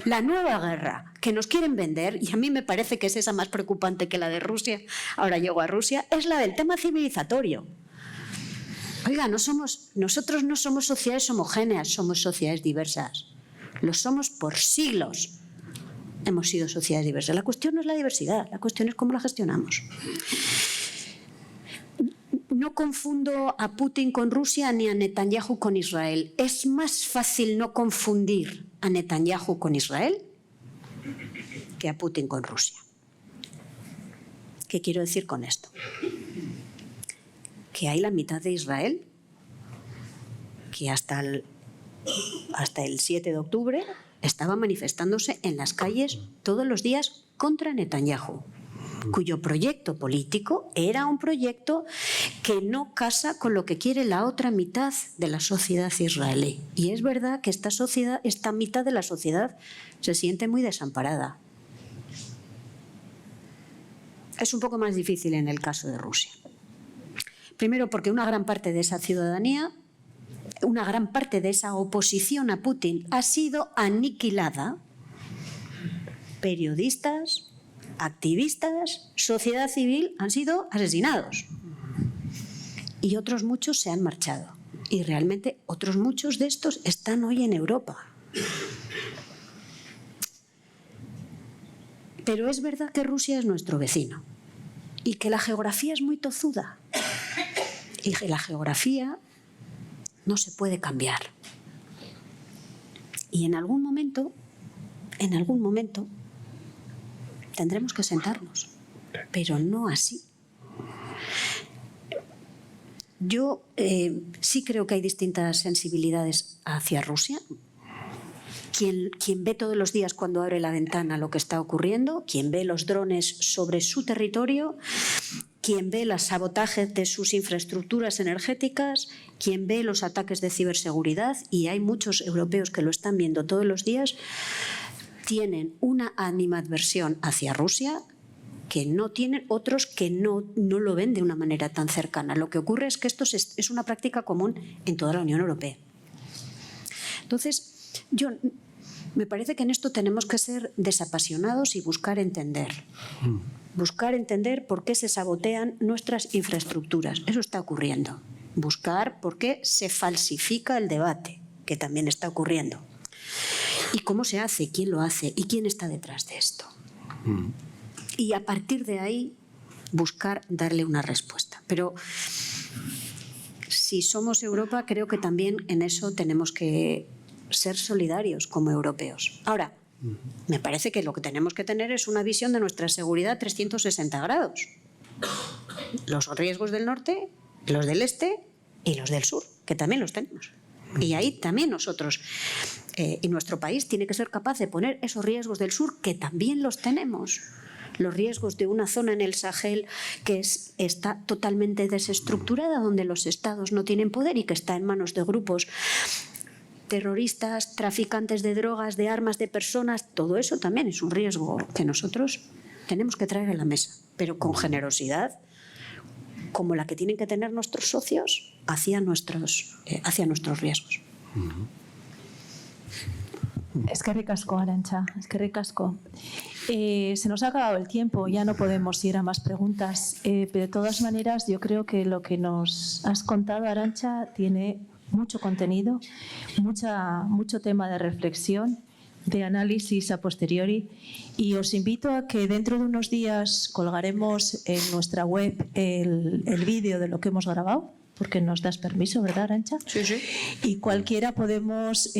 La nueva guerra que nos quieren vender, y a mí me parece que es esa más preocupante que la de Rusia, ahora llego a Rusia, es la del tema civilizatorio. Oiga, nosotros no somos sociedades homogéneas, somos sociedades diversas. Lo somos por siglos. Hemos sido sociedades diversas. La cuestión no es la diversidad, la cuestión es cómo la gestionamos. No confundo a Putin con Rusia ni a Netanyahu con Israel. Es más fácil no confundir a Netanyahu con Israel que a Putin con Rusia. ¿Qué quiero decir con esto? Que hay la mitad de Israel que hasta el 7 de octubre estaba manifestándose en las calles todos los días contra Netanyahu, cuyo proyecto político era un proyecto que no casa con lo que quiere la otra mitad de la sociedad israelí. Y es verdad que esta mitad de la sociedad se siente muy desamparada. Es un poco más difícil en el caso de Rusia. Primero porque una gran parte de esa ciudadanía, una gran parte de esa oposición a Putin ha sido aniquilada. Periodistas, activistas, sociedad civil han sido asesinados. Y otros muchos se han marchado. Y realmente otros muchos de estos están hoy en Europa. Pero es verdad que Rusia es nuestro vecino y que la geografía es muy tozuda y que la geografía no se puede cambiar. Y en algún momento, tendremos que sentarnos, pero no así. Yo sí creo que hay distintas sensibilidades hacia Rusia. Quien ve todos los días cuando abre la ventana lo que está ocurriendo, quien ve los drones sobre su territorio, quien ve los sabotajes de sus infraestructuras energéticas, quien ve los ataques de ciberseguridad, y hay muchos europeos que lo están viendo todos los días, tienen una animadversión hacia Rusia que no tienen otros que no lo ven de una manera tan cercana. Lo que ocurre es que esto es una práctica común en toda la Unión Europea. Entonces, me parece que en esto tenemos que ser desapasionados y buscar entender. Buscar entender por qué se sabotean nuestras infraestructuras. Eso está ocurriendo. Buscar por qué se falsifica el debate, que también está ocurriendo. ¿Y cómo se hace? ¿Quién lo hace? ¿Y quién está detrás de esto? Y a partir de ahí buscar darle una respuesta. Pero si somos Europa, creo que también en eso tenemos que ser solidarios como europeos. Ahora, me parece que lo que tenemos que tener es una visión de nuestra seguridad 360 grados. Los riesgos del norte, los del este y los del sur, que también los tenemos. Y ahí también nosotros y nuestro país tiene que ser capaz de poner esos riesgos del sur, que también los tenemos. Los riesgos de una zona en el Sahel que está totalmente desestructurada, donde los estados no tienen poder y que está en manos de grupos terroristas, traficantes de drogas, de armas, de personas. Todo eso también es un riesgo que nosotros tenemos que traer a la mesa, pero con generosidad, como la que tienen que tener nuestros socios hacia nuestros riesgos. Eskerrik asko, Arantxa, eskerrik asko. Se nos ha acabado el tiempo, ya no podemos ir a más preguntas, pero de todas maneras yo creo que lo que nos has contado, Arantxa, tiene mucho contenido, mucho tema de reflexión, de análisis a posteriori, y os invito a que dentro de unos días colgaremos en nuestra web el vídeo de lo que hemos grabado, porque nos das permiso, ¿verdad, Arantxa? Sí, sí. Y cualquiera podemos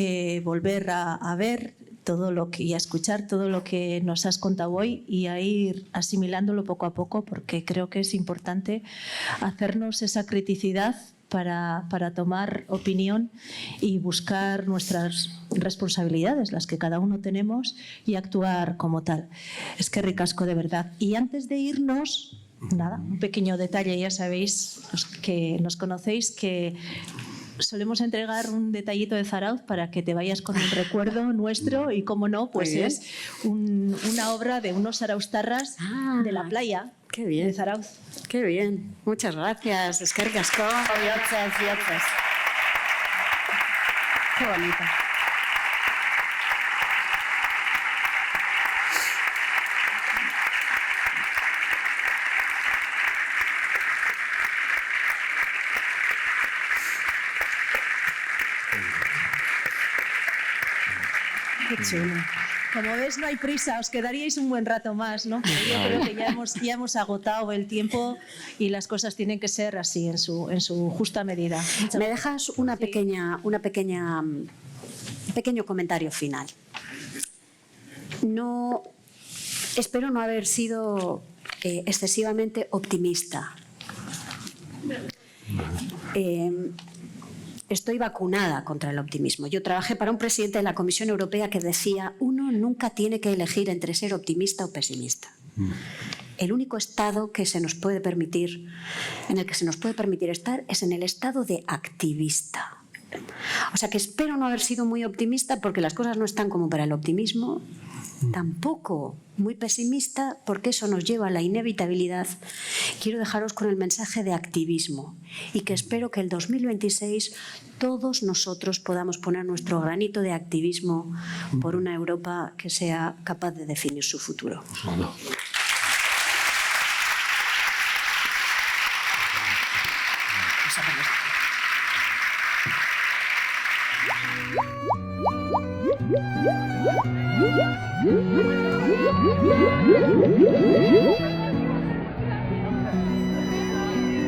volver a ver todo lo que, y a escuchar todo lo que nos has contado hoy y a ir asimilándolo poco a poco, porque creo que es importante hacernos esa criticidad para tomar opinión y buscar nuestras responsabilidades, las que cada uno tenemos, y actuar como tal. Es que ricasco, de verdad. Y antes de irnos, nada, un pequeño detalle, ya sabéis, los que nos conocéis, que solemos entregar un detallito de Zarauz para que te vayas con un recuerdo nuestro y, como no, pues es una obra de unos zarauztarras de la playa. Qué bien. De Zarauz. Qué bien. Muchas gracias. Es que ricasco. Gracias. Qué bonito. Qué chulo. Como ves, no hay prisa, os quedaríais un buen rato más, ¿no? Pero yo creo que ya hemos agotado el tiempo y las cosas tienen que ser así, en su justa medida. ¿Me dejas un pequeño comentario final? No, espero no haber sido excesivamente optimista. Estoy vacunada contra el optimismo. Yo trabajé para un presidente de la Comisión Europea que decía: uno nunca tiene que elegir entre ser optimista o pesimista. El único estado que se nos puede permitir, en el que se nos puede permitir estar, es en el estado de activista. O sea que espero no haber sido muy optimista, porque las cosas no están como para el optimismo. Tampoco muy pesimista, porque eso nos lleva a la inevitabilidad. Quiero dejaros con el mensaje de activismo, y que espero que el 2026 todos nosotros podamos poner nuestro granito de activismo por una Europa que sea capaz de definir su futuro. Yeah.